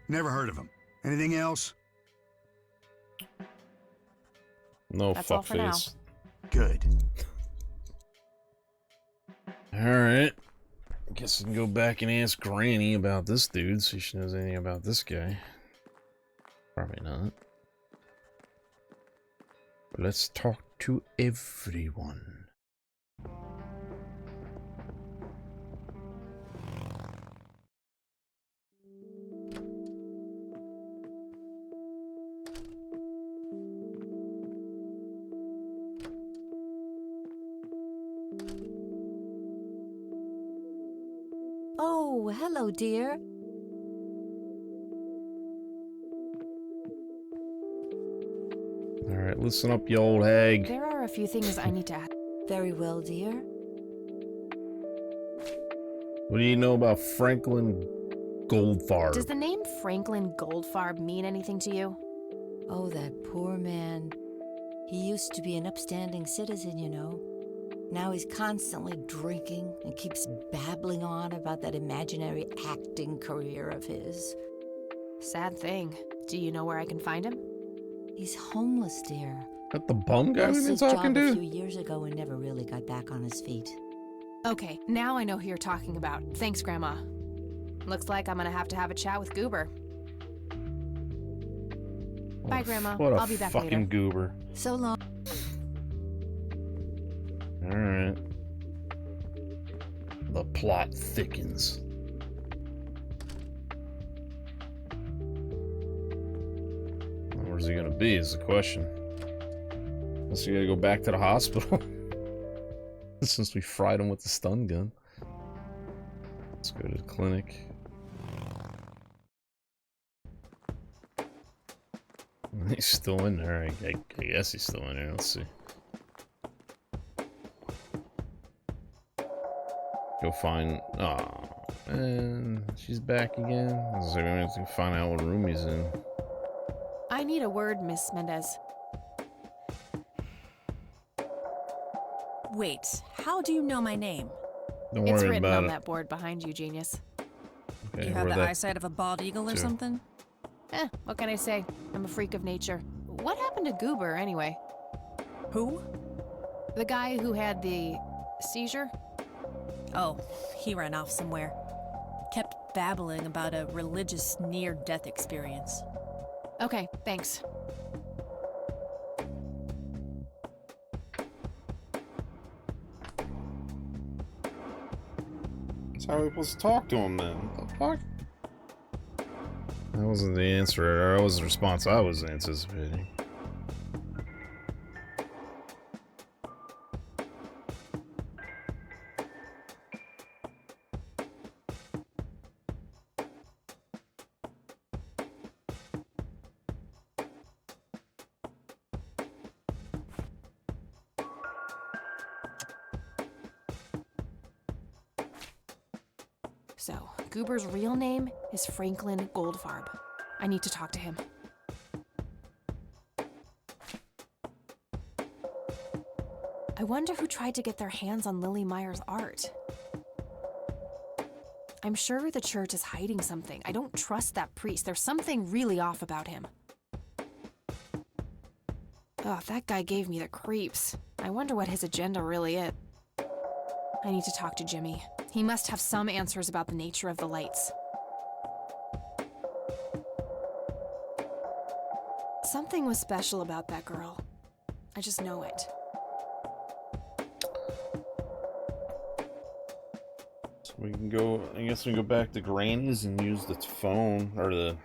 Never heard of him. Anything else? No That's all for now. fuckface. Good. Alright. Guess I can go back and ask Granny about this dude, see if she knows anything about this guy. Probably not. But let's talk to everyone. Oh, hello, dear. Alright, listen up, you old hag. There are a few things I need to ask. Very well, dear. What do you know about Franklin Goldfarb? Does the name Franklin Goldfarb mean anything to you? Oh, that poor man. He used to be an upstanding citizen, you know. Now he's constantly drinking and keeps babbling on about that imaginary acting career of his. Sad thing. Do you know where I can find him? He's homeless, dear. That the bum guy we've Lost been his talking job a to? few years ago and never really got back on his feet. Okay, now I know who you're talking about. Thanks, Grandma. Looks like I'm gonna have to have a chat with Goober. Bye, Grandma. What a I'll be back fucking later. goober. So long. Alright. The plot thickens. Where's he gonna be is the question. Unless you gotta go back to the hospital. Since we fried him with the stun gun. Let's go to the clinic. He's still in there. I guess he's still in there. Let's see. Go find. Oh, and she's back again. I was like, we have to find out what room he's in. I need a word, Miss Mendez. Wait, how do you know my name? Don't It's worry written about on it. that board behind you, genius. Okay, You have where the that- eyesight of a bald eagle or to? something? What can I say? I'm a freak of nature. What happened to Goober, anyway? Who? The guy who had the seizure? Oh, he ran off somewhere. Kept babbling about a religious near-death experience. Okay, thanks. That's how we supposed to talk to him then. What the fuck? That wasn't the answer. That was the response I was anticipating. So, Goober's real name is Franklin Goldfarb. I need to talk to him. I wonder who tried to get their hands on Lily Meyer's art. I'm sure the church is hiding something. I don't trust that priest. There's something really off about him. Oh, that guy gave me the creeps. I wonder what his agenda really is. I need to talk to Jimmy. He must have some answers about the nature of the lights. Something was special about that girl. I just know it. So we can go, I guess we can go back to Granny's and use the phone, or the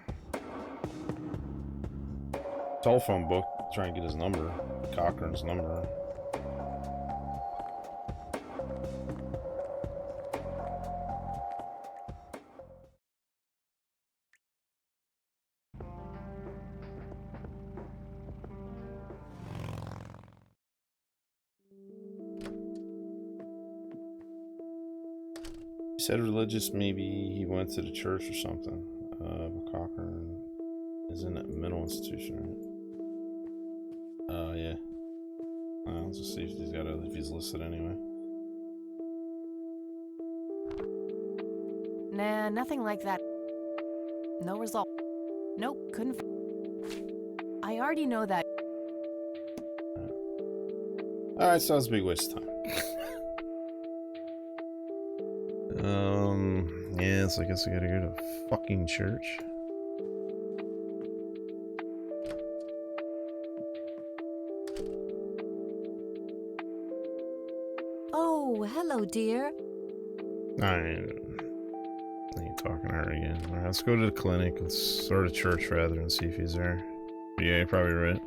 telephone book, try and get his number, Cochrane's number. He said religious, maybe he went to the church or something. But Cochrane is in a mental institution, right? Yeah. Let's just see if he's listed anyway. Nah, nothing like that. No result. Nope, couldn't. I already know that. Alright, so that's a big waste of time. Yeah, so I guess we gotta go to fucking church. Oh, hello, dear. I ain't talking to her again. Alright, let's go to the clinic. Let's start a church rather and see if he's there. Yeah, you're probably right.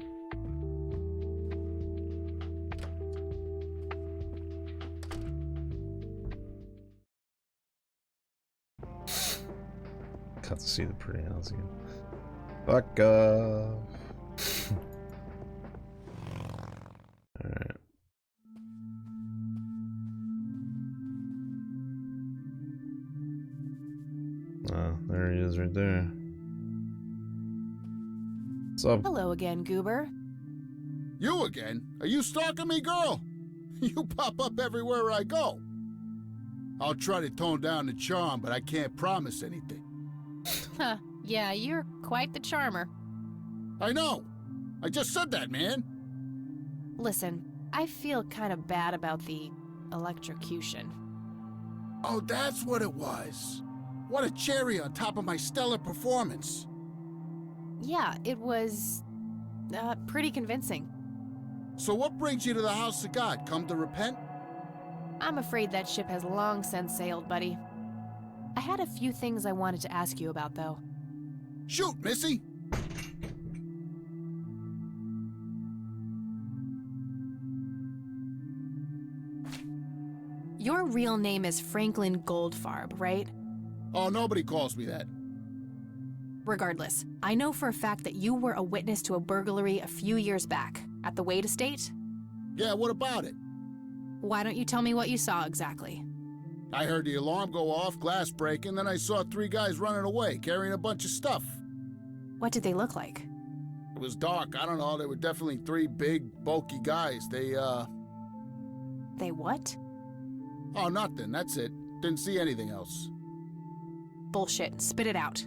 Got to see the pretty house again. Fuck off. Alright. Oh, there he is right there. What's up? Hello again, Goober. You again? Are you stalking me, girl? You pop up everywhere I go. I'll try to tone down the charm, but I can't promise anything. Huh, yeah, you're quite the charmer. I know. I just said that, man. Listen, I feel kind of bad about the electrocution. Oh, that's what it was. What a cherry on top of my stellar performance. Yeah, it was pretty convincing. So what brings you to the house of God? Come to repent? I'm afraid that ship has long since sailed, buddy. I had a few things I wanted to ask you about, though. Shoot, Missy! Your real name is Franklin Goldfarb, right? Oh, nobody calls me that. Regardless, I know for a fact that you were a witness to a burglary a few years back at the Wade estate. Yeah, what about it? Why don't you tell me what you saw exactly? I heard the alarm go off, glass breaking, then I saw 3 guys running away, carrying a bunch of stuff. What did they look like? It was dark, I don't know, they were definitely 3 big, bulky guys. They They what? Oh, nothing. That's it. Didn't see anything else. Bullshit. Spit it out.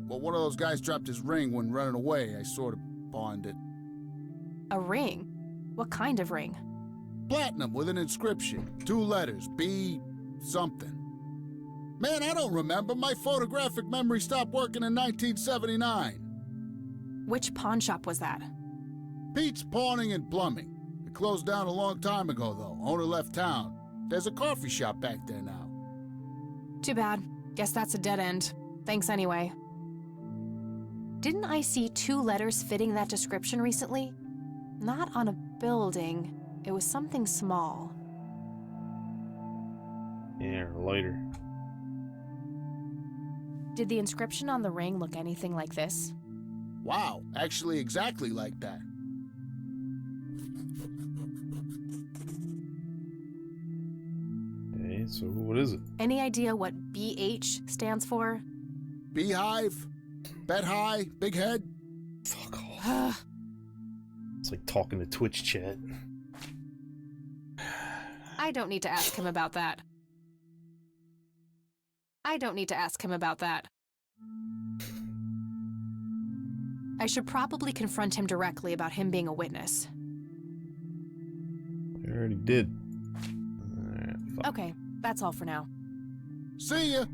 Well, one of those guys dropped his ring when running away. I sort of pawned it. A ring? What kind of ring? Platinum with an inscription. 2 letters. B something. Man, I don't remember. My photographic memory stopped working in 1979. Which pawn shop was that? Pete's Pawning and Plumbing. It closed down a long time ago, though. Owner left town. There's a coffee shop back there now. Too bad. Guess that's a dead end. Thanks anyway. Didn't I see 2 letters fitting that description recently? Not on a building. It was something small. Yeah, later. Did the inscription on the ring look anything like this? Wow, actually exactly like that. Okay, so what is it? Any idea what BH stands for? Beehive? Bet high? Big head? Fuck off. It's like talking to Twitch chat. I don't need to ask him about that. I should probably confront him directly about him being a witness. I already did. Alright, fuck. Okay, that's all for now. See ya!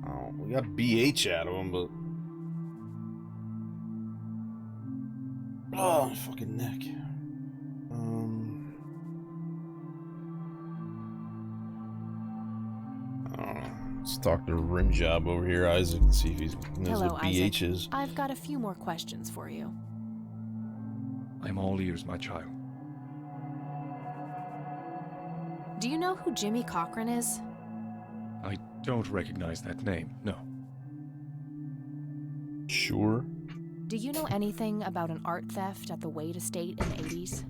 Oh, we got BH out of him, but... Oh, my fucking neck. I don't know. Let's talk to Rim Job over here, Isaac, and see if he knows Hello, what BH Isaac. is. I've got a few more questions for you. I'm all ears, my child. Do you know who Jimmy Cochran is? I don't recognize that name, no. Sure. Do you know anything about an art theft at the Wade estate in the 80s?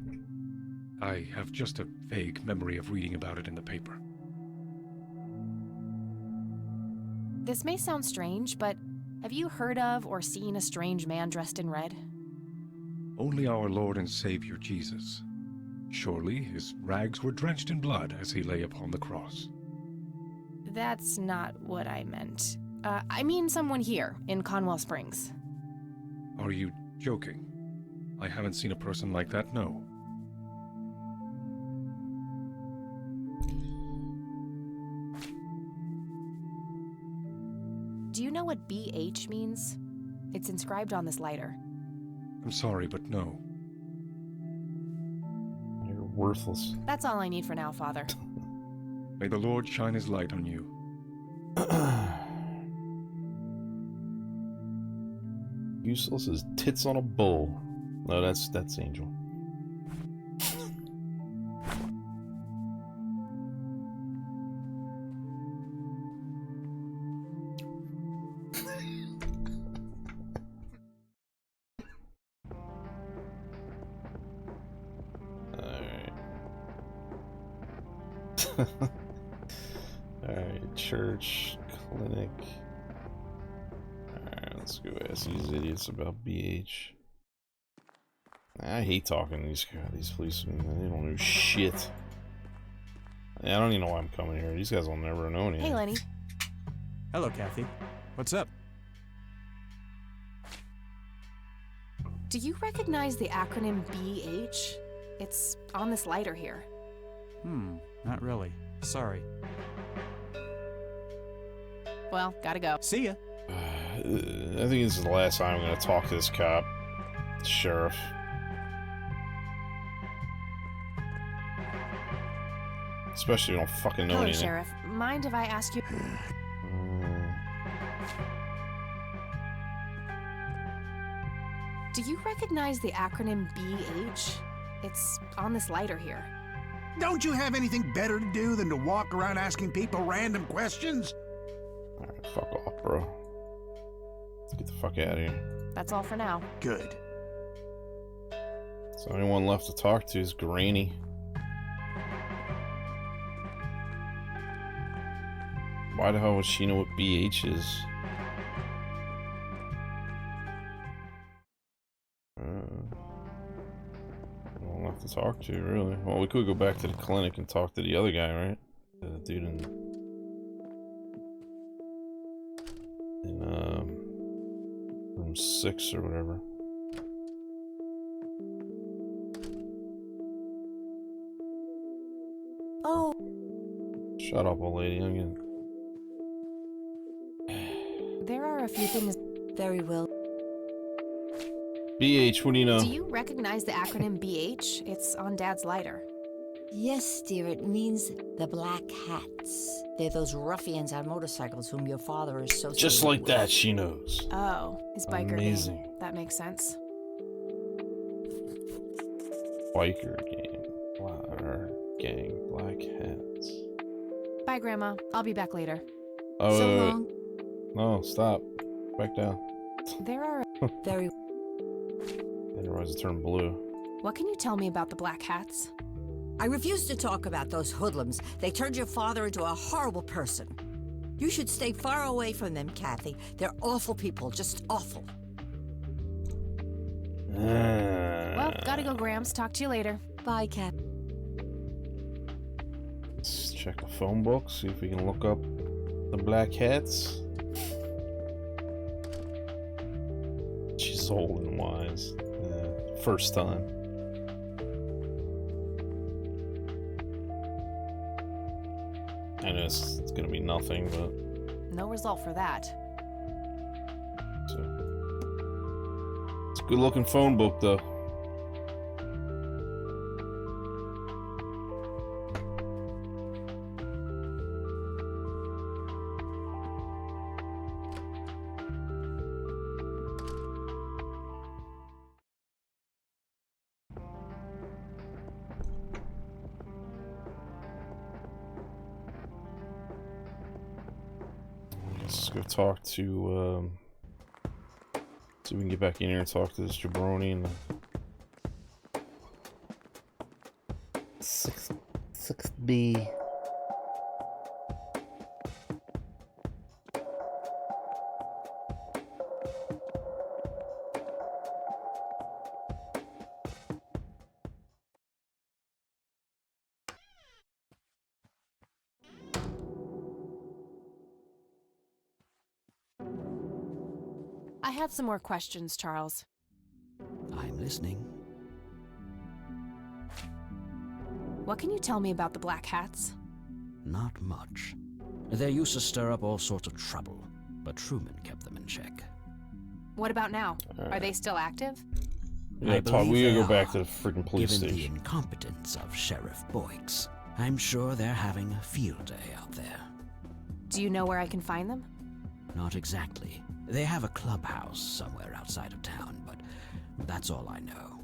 I have just a vague memory of reading about it in the paper. This may sound strange, but have you heard of or seen a strange man dressed in red? Only our Lord and Savior Jesus. Surely his rags were drenched in blood as he lay upon the cross. That's not what I meant. I mean someone here in Conwell Springs. Are you joking? I haven't seen a person like that, no. Do you know what BH means? It's inscribed on this lighter. I'm sorry, but no. You're worthless. That's all I need for now, Father. May the Lord shine his light on you. Useless as tits on a bull. No, that's Angel. Alright. Alright, church, clinic. Alright, let's go ask these idiots about BH. I hate talking to these policemen. They don't know shit. I don't even know why I'm coming here. These guys will never know anything. Hey, Lenny. Hello, Kathy. What's up? Do you recognize the acronym BH? It's on this lighter here. Not really. Sorry. Well, gotta go. See ya. I think this is the last time I'm going to talk to this cop. Sheriff. Especially if you don't fucking know Hello, anything. Sheriff. Mind if I ask you... Do you recognize the acronym BH? It's on this lighter here. Don't you have anything better to do than to walk around asking people random questions? Alright, fuck off, bro. Let's get the fuck out of here. That's all for now. Good. So the only one left to talk to is Granny. Why the hell would she know what BH is? to talk to, really. Well, we could go back to the clinic and talk to the other guy, right? The dude in room 6 or whatever. Oh. Shut up, old lady. I'm getting... There are a few things. Very well. BH, what do you know? Do you recognize the acronym BH? It's on Dad's lighter. Yes, dear, it means the Black Hats. They're those ruffians on motorcycles whom your father is so Just like that, she knows. Oh, his biker Amazing. name. That makes sense. Biker gang. Gang. Black Hats. Bye, Grandma. I'll be back later. Oh, So wait, wait. long. No, stop. Back down. There are... Very... I didn't realize it turned blue. What can you tell me about the Black Hats? I refuse to talk about those hoodlums. They turned your father into a horrible person. You should stay far away from them, Kathy. They're awful people, just awful. Well, gotta go, Grams. Talk to you later. Bye, Kat. Let's check the phone book, see if we can look up the Black Hats. She's old and wise. First time. I know it's gonna be nothing, but... No result for that. So, it's a good looking phone book, though. Let's go talk to, see if we can get back in here and talk to this jabroni and the 6B. I had some more questions, Charles. I'm listening. What can you tell me about the Black Hats? Not much. They used to stir up all sorts of trouble, but Truman kept them in check. What about now? Are they still active? We gotta go back to the freaking police Given station. the incompetence of Sheriff Boyks, I'm sure they're having a field day out there. Do you know where I can find them? Not exactly. They have a clubhouse somewhere outside of town, but that's all I know.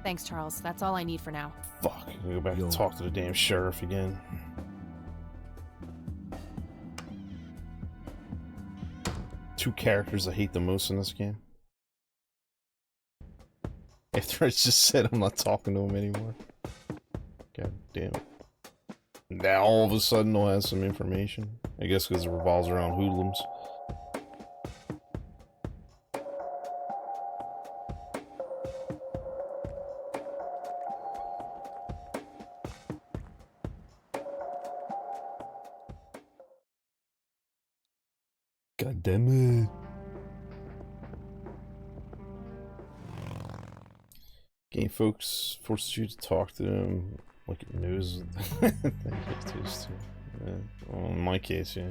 Thanks, Charles. That's all I need for now. Fuck, I gotta go back and talk to the damn sheriff again. Two characters I hate the most in this game. After I just said I'm not talking to him anymore. God damn it. Now all of a sudden they'll have some information. I guess because it revolves around hoodlums. God damn it. Game folks forces you to talk to them like it knows. Well, in my case, yeah.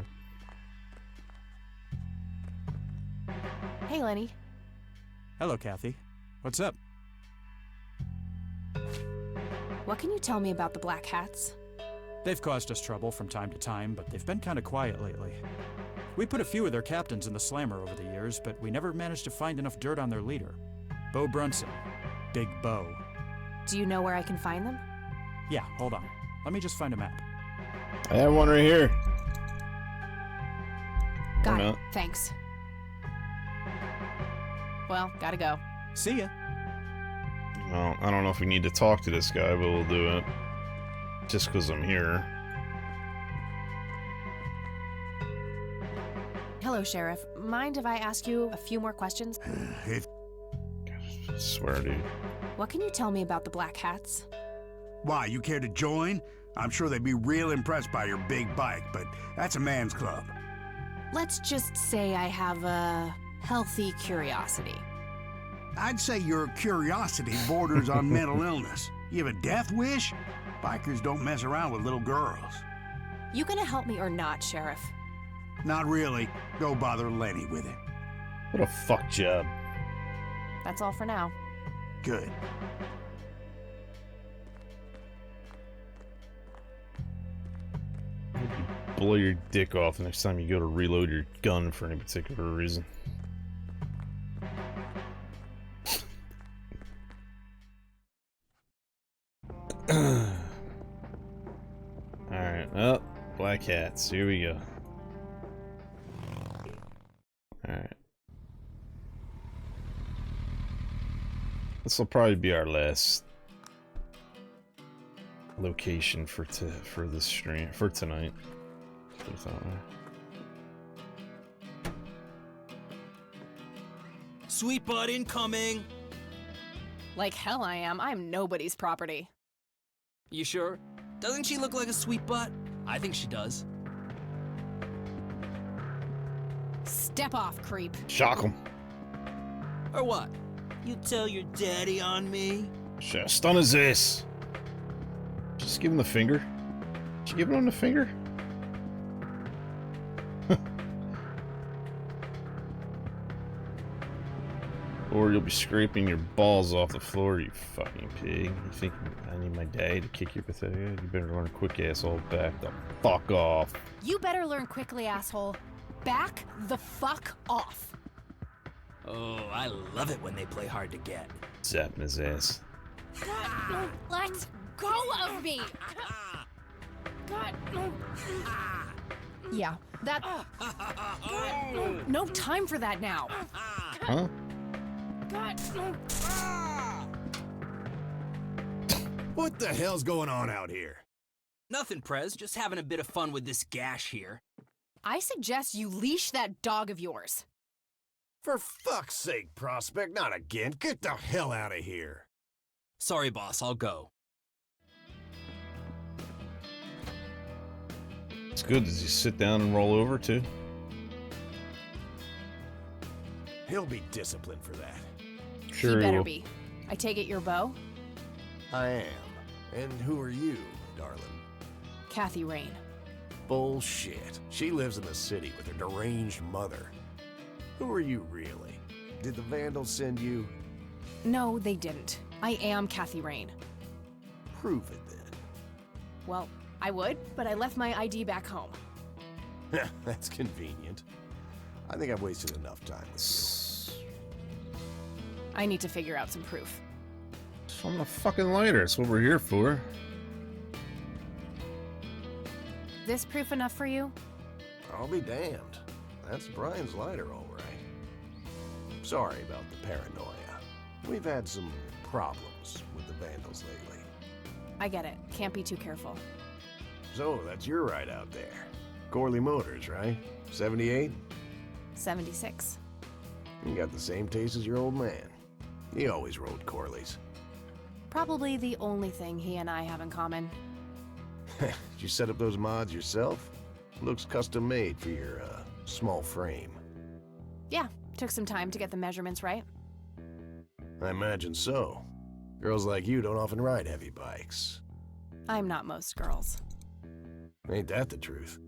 Hey, Lenny. Hello, Kathy. What's up? What can you tell me about the Black Hats? They've caused us trouble from time to time, but they've been kind of quiet lately. We put a few of their captains in the slammer over the years, but we never managed to find enough dirt on their leader. Bo Brunson. Big Bo. Do you know where I can find them? Yeah, hold on. Let me just find a map. I have one right here. Got it. Thanks. Well, gotta go. See ya. Well, I don't know if we need to talk to this guy, but we'll do it. Just because I'm here. Hello, Sheriff. Mind if I ask you a few more questions? I swear, dude. What can you tell me about the Black Hats? Why, you care to join? I'm sure they'd be real impressed by your big bike, but that's a man's club. Let's just say I have a healthy curiosity. I'd say your curiosity borders on mental illness. You have a death wish? Bikers don't mess around with little girls. You gonna help me or not, Sheriff? Not really. Go bother Lenny with it. What a fuck job. That's all for now. Good. Blow your dick off the next time you go to reload your gun for any particular reason. Alright, oh, Black Hats, here we go. Alright. This will probably be our last location for this stream, for tonight. Put it that way. Sweet butt incoming! Like hell I am. I'm nobody's property. You sure? Doesn't she look like a sweet butt? I think she does. Step off, creep. Shock him. Or what? You tell your daddy on me? Should stun his ass. Just give him the finger. Did you give him the finger? Or you'll be scraping your balls off the floor, you fucking pig. You think I need my daddy to kick your pathetic ass? You better learn quick, asshole. Back the fuck off. You better learn quickly, asshole. Back the fuck off. Oh, I love it when they play hard to get. Zapping his ass. God, let go of me! God, Yeah, that... God, no time for that now. Huh? God, What the hell's going on out here? Nothing, Prez. Just having a bit of fun with this gash here. I suggest you leash that dog of yours. For fuck's sake, Prospect, not again. Get the hell out of here. Sorry, boss. I'll go. It's good. Does he sit down and roll over, too? He'll be disciplined for that. Sure He he better will. be. I take it your bow? I am. And who are you, darling? kathyrain. Bullshit. She lives in the city with her deranged mother. Who are you, really? Did the Vandals send you? No, they didn't. I am kathyrain. Prove it, then. Well, I would, but I left my ID back home. That's convenient. I think I've wasted enough time with you. I need to figure out some proof. I'm the fucking lighter. That's what we're here for. This proof enough for you? I'll be damned. That's Brian's lighter, all right. Sorry about the paranoia. We've had some problems with the Vandals lately. I get it. Can't be too careful. So, that's your ride out there. Corley Motors, right? 78? 76. You got the same taste as your old man. He always rode Corleys. Probably the only thing he and I have in common. Did you set up those mods yourself? Looks custom made for your, small frame. Yeah, took some time to get the measurements right. I imagine so. Girls like you don't often ride heavy bikes. I'm not most girls. Ain't that the truth?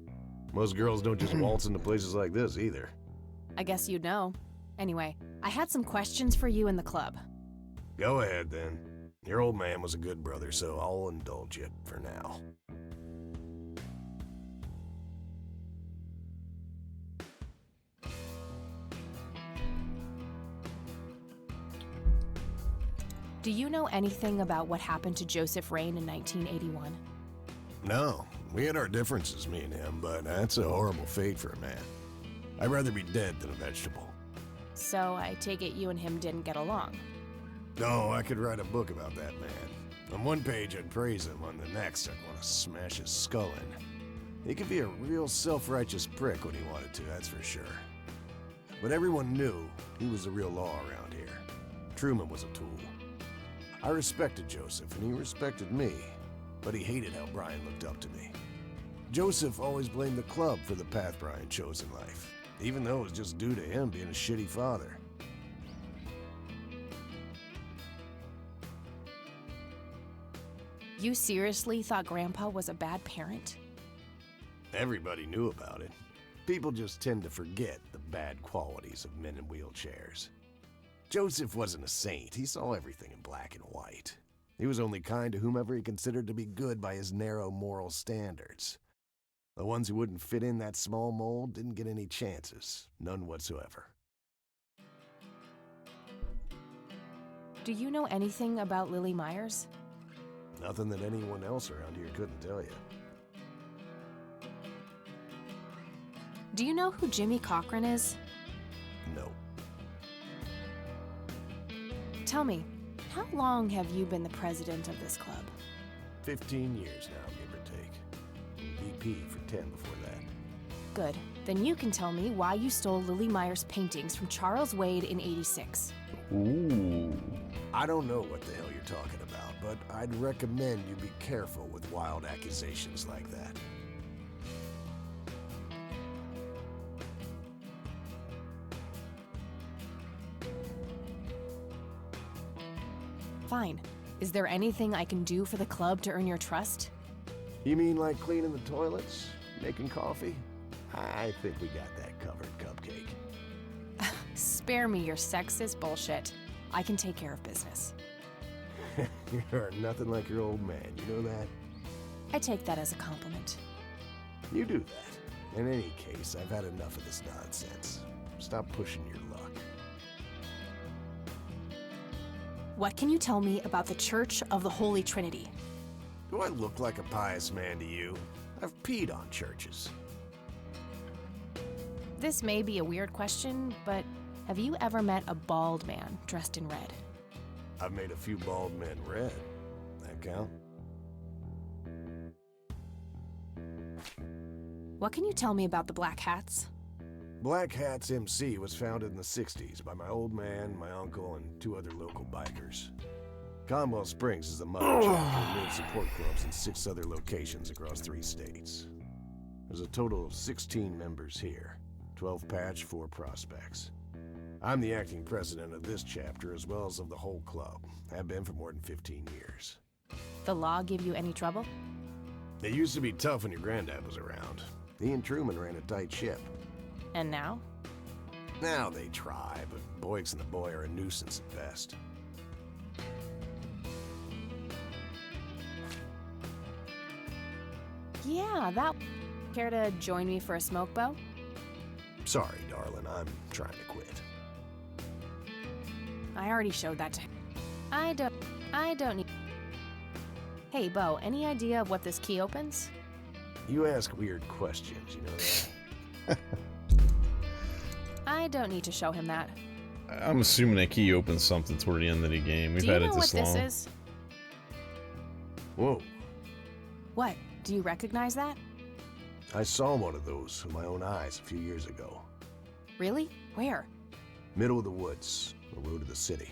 Most girls don't just waltz into places like this, either. I guess you'd know. Anyway, I had some questions for you in the club. Go ahead, then. Your old man was a good brother, so I'll indulge you for now. Do you know anything about what happened to Joseph Rain in 1981? No, we had our differences, me and him, but that's a horrible fate for a man. I'd rather be dead than a vegetable. So I take it you and him didn't get along. No, I could write a book about that man. On one page I'd praise him, on the next I'd want to smash his skull in. He could be a real self-righteous prick when he wanted to, that's for sure. But everyone knew he was the real law around here. Truman was a tool. I respected Joseph, and he respected me, but he hated how Brian looked up to me. Joseph always blamed the club for the path Brian chose in life, even though it was just due to him being a shitty father. You seriously thought Grandpa was a bad parent? Everybody knew about it. People just tend to forget the bad qualities of men in wheelchairs. Joseph wasn't a saint. He saw everything in black and white. He was only kind to whomever he considered to be good by his narrow moral standards. The ones who wouldn't fit in that small mold didn't get any chances. None whatsoever. Do you know anything about Lily Myers? Nothing that anyone else around here couldn't tell you. Do you know who Jimmy Cochran is? No. Tell me, how long have you been the president of this club? 15 years now, give or take. VP for 10 before that. Good. Then you can tell me why you stole Lily Myers' paintings from Charles Wade in '86. Ooh. I don't know what the hell you're talking about, but I'd recommend you be careful with wild accusations like that. Fine. Is there anything I can do for the club to earn your trust? You mean like cleaning the toilets? Making coffee? I think we got that covered, Cupcake. Spare me your sexist bullshit. I can take care of business. You're nothing like your old man, you know that? I take that as a compliment. You do that. In any case, I've had enough of this nonsense. Stop pushing your luck. What can you tell me about the Church of the Holy Trinity? Do I look like a pious man to you? I've peed on churches. This may be a weird question, but have you ever met a bald man dressed in red? I've made a few bald men red. That count? What can you tell me about the Black Hats? Black Hats MC was founded in the 60s by my old man, my uncle, and 2 other local bikers. Conwell Springs is the mother chapter of support clubs in 6 other locations across 3 states. There's a total of 16 members here, 12 patch, 4 prospects. I'm the acting president of this chapter as well as of the whole club. Have been for more than 15 years. The law give you any trouble? It used to be tough when your granddad was around. He and Truman ran a tight ship. And now? Now they try, but Boyks and the boy are a nuisance at best. Yeah, that... Care to join me for a smoke, Bo? Sorry, darling, I'm trying to quit. I already showed that to him. I don't need... Hey, Bo, any idea of what this key opens? You ask weird questions, you know that? I don't need to show him that. I'm assuming that key opens something toward the end of the game. We've had it this long. Do you know what this is? Whoa. What? Do you recognize that? I saw one of those with my own eyes a few years ago. Really? Where? Middle of the woods, the road to the city.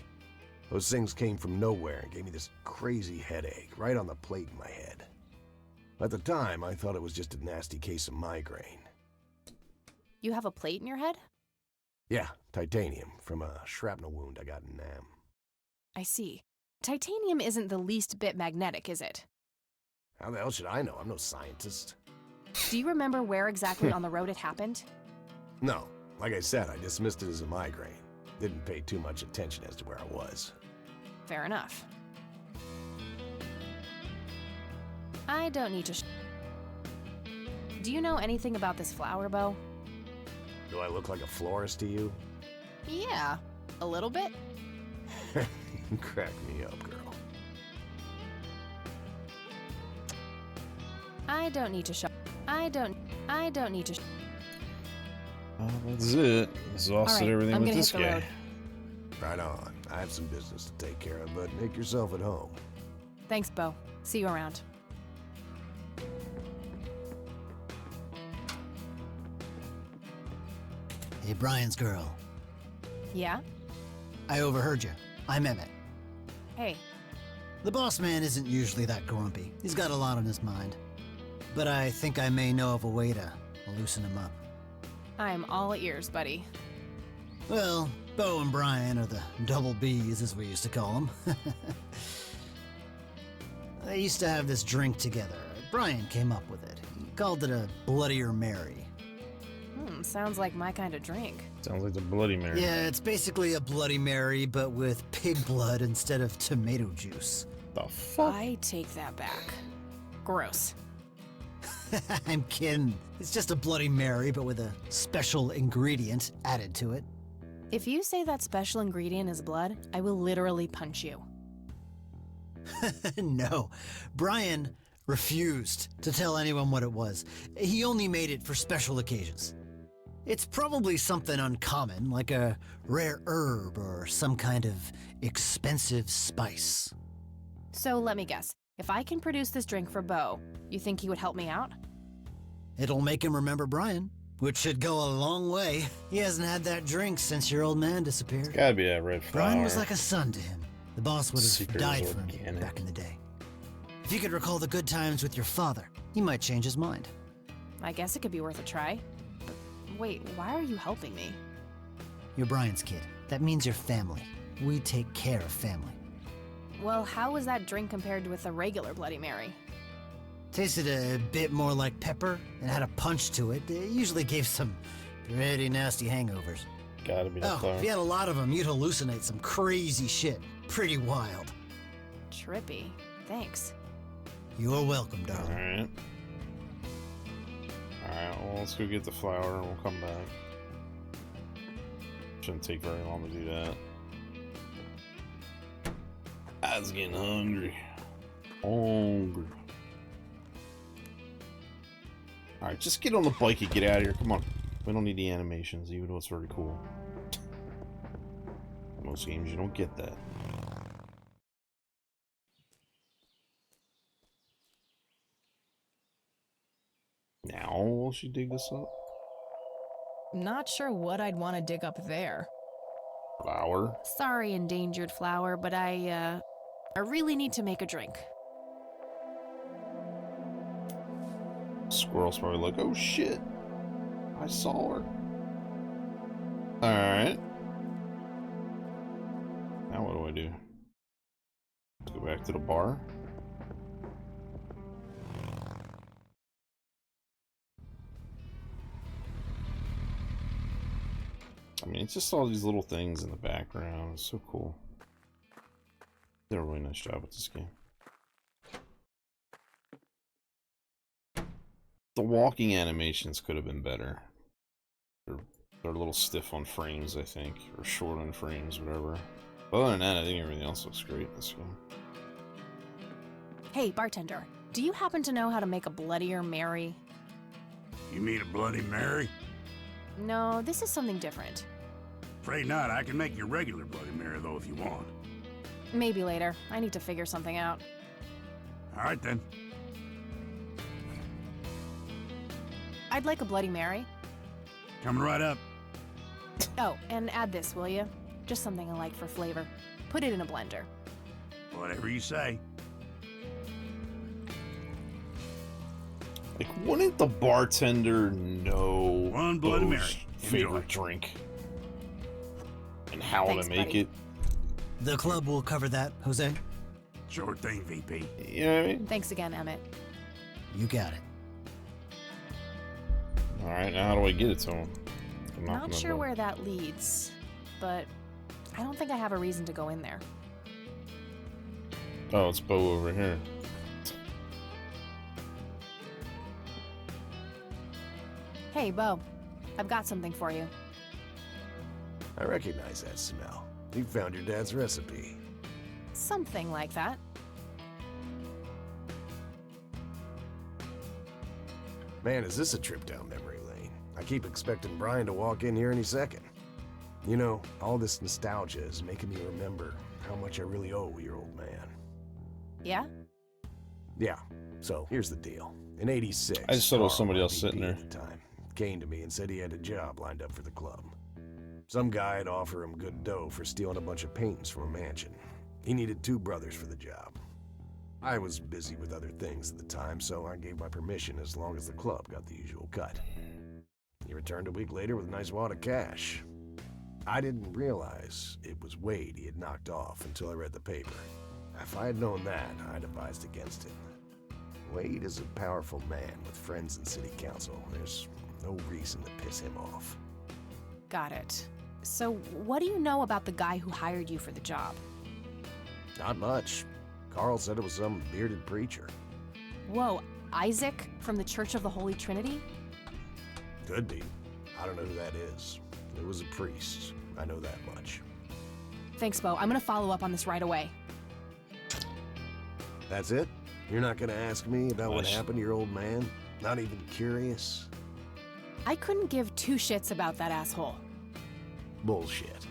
Those things came from nowhere and gave me this crazy headache right on the plate in my head. At the time, I thought it was just a nasty case of migraine. You have a plate in your head? Yeah, titanium from a shrapnel wound I got in Nam. I see. Titanium isn't the least bit magnetic, is it? How the hell should I know? I'm no scientist. Do you remember where exactly on the road it happened? No. Like I said, I dismissed it as a migraine. Didn't pay too much attention as to where I was. Fair enough. I don't need to Do you know anything about this flower, Bo? Do I look like a florist to you? Yeah, a little bit. You crack me up, girl. I don't need to show. I don't need to. That's it. Exhausted everything I'm with gonna this hit the guy. road. Right on. I have some business to take care of, but make yourself at home. Thanks, Bo. See you around. Hey, Brian's girl. Yeah? I overheard you. I'm Emmett. Hey, The boss man isn't usually that grumpy. He's got a lot on his mind. But I think I may know of a way to loosen him up. I'm all ears, buddy. Well, Bo and Brian are the double Bs, as we used to call them. They used to have this drink together. Brian came up with it. He called it a Bloodier Mary. Sounds like my kind of drink. Sounds like the Bloody Mary. Yeah, it's basically a Bloody Mary, but with pig blood instead of tomato juice. The fuck? I take that back. Gross. I'm kidding. It's just a Bloody Mary, but with a special ingredient added to it. If you say that special ingredient is blood, I will literally punch you. No, Brian refused to tell anyone what it was. He only made it for special occasions. It's probably something uncommon, like a rare herb or some kind of expensive spice. So let me guess. If I can produce this drink for Bo, you think he would help me out? It'll make him remember Brian, which should go a long way. He hasn't had that drink since your old man disappeared. It's gotta be that red flower. Brian was like a son to him. The boss would have Secret died is for him organic. back in the day. If you could recall the good times with your father, he might change his mind. I guess it could be worth a try. But wait, why are you helping me? You're Brian's kid. That means you're family. We take care of family. Well, how was that drink compared with a regular Bloody Mary? Tasted a bit more like pepper and had a punch to it. It usually gave some pretty nasty hangovers. Gotta be the flower. If you had a lot of them, you'd hallucinate some crazy shit. Pretty wild. Trippy. Thanks. You're welcome, darling. Alright. Alright, well, let's go get the flower and we'll come back. Shouldn't take very long to do that. I was getting hungry. Hungry. Alright, just get on the bike and get out of here. Come on. We don't need the animations, even though it's very cool. Most games, you don't get that. Now will she dig this up? Not sure what I'd want to dig up there. Flower? Sorry, endangered flower, but I really need to make a drink. Squirrel's probably like, oh shit, I saw her. Alright. Now what do I do? Let's go back to the bar. I mean, it's just all these little things in the background. It's so cool. They did a really nice job with this game. The walking animations could have been better. They're a little stiff on frames, I think, or short on frames, whatever. But other than that, I think everything else looks great in this game. Hey, bartender, do you happen to know how to make a Bloodier Mary? You mean a Bloody Mary? No, this is something different. Afraid not. I can make your regular Bloody Mary, though, if you want. Maybe later. I need to figure something out. All right, then. I'd like a Bloody Mary. Coming right up. Oh, and add this, will you? Just something I like for flavor. Put it in a blender. Whatever you say. Like, wouldn't the bartender know One Bloody Bo's Mary. favorite Enjoy. drink? And how Thanks, to make buddy. it? The club will cover that, Jose. Sure thing, VP. You know what I mean? Thanks again, Emmett. You got it. Alright, now how do I get it to him? I'm Not gonna sure know. where that leads, but I don't think I have a reason to go in there. Oh, it's Bo over here. Hey, Bo. I've got something for you. I recognize that smell. You found your dad's recipe. Something like that. Man, is this a trip down memory lane? I keep expecting Brian to walk in here any second. You know, all this nostalgia is making me remember how much I really owe your old man. Yeah? Yeah, so here's the deal. In '86, I just thought it was Carl, somebody my else sitting VP there. at the time, came to me and said he had a job lined up for the club. Some guy had offered him good dough for stealing a bunch of paintings from a mansion. He needed 2 brothers for the job. I was busy with other things at the time, so I gave my permission as long as the club got the usual cut. He returned a week later with a nice wad of cash. I didn't realize it was Wade he had knocked off until I read the paper. If I had known that, I'd advised against him. Wade is a powerful man with friends in city council. There's no reason to piss him off. Got it. So, what do you know about the guy who hired you for the job? Not much. Carl said it was some bearded preacher. Whoa, Isaac from the Church of the Holy Trinity? Could be. I don't know who that is. It was a priest. I know that much. Thanks, Bo. I'm gonna follow up on this right away. That's it? You're not gonna ask me about what happened to your old man? Not even curious? I couldn't give two shits about that asshole. Bullshit.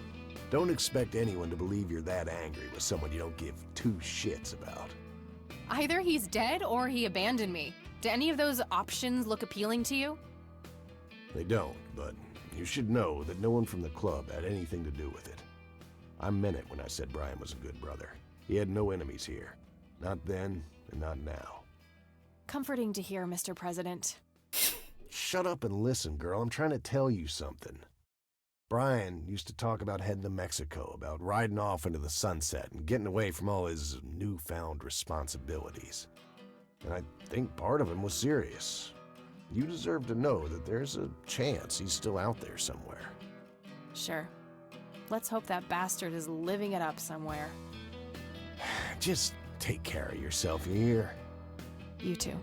Don't expect anyone to believe you're that angry with someone you don't give two shits about. Either he's dead or he abandoned me. Do any of those options look appealing to you? They don't, but you should know that no one from the club had anything to do with it. I meant it when I said Brian was a good brother. He had no enemies here. Not then, and not now. Comforting to hear, Mr. President. Shut up and listen, girl. I'm trying to tell you something. Brian used to talk about heading to Mexico, about riding off into the sunset and getting away from all his newfound responsibilities. And I think part of him was serious. You deserve to know that there's a chance he's still out there somewhere. Sure. Let's hope that bastard is living it up somewhere. Just take care of yourself, you hear? You too.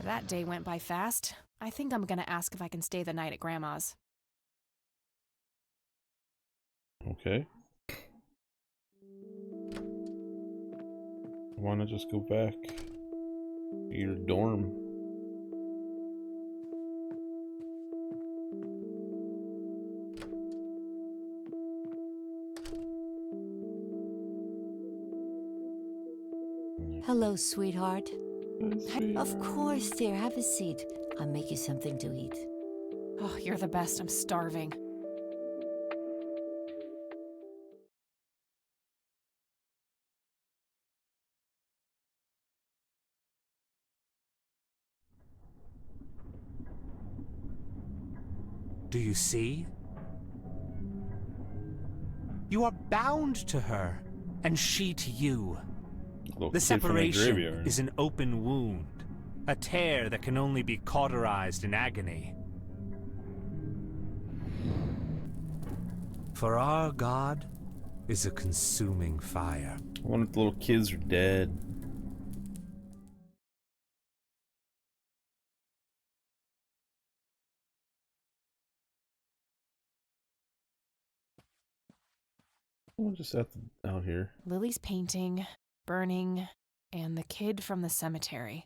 That day went by fast. I think I'm gonna ask if I can stay the night at Grandma's. Okay. Why not just go back to your dorm? Hello, sweetheart. Of course, dear. Have a seat. I'll make you something to eat. Oh, you're the best. I'm starving. Do you see? You are bound to her, and she to you. The separation is an open wound, a tear that can only be cauterized in agony. For our God is a consuming fire. I wonder if the little kids are dead. We'll just out here. Lily's painting, burning, and the kid from the cemetery.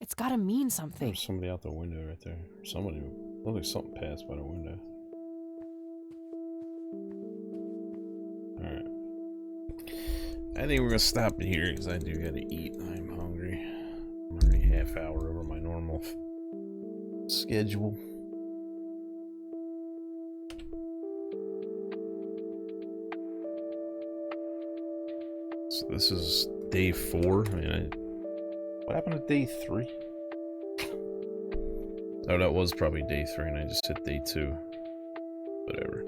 It's gotta mean something. There's somebody out the window right there. Somebody, looks like something passed by the window. Alright. I think we're gonna stop it here because I do gotta eat. I'm hungry. I'm already half hour over my normal schedule. So this is day 4. I mean, what happened to day 3? Oh, that was probably day 3 and I just hit day 2. Whatever.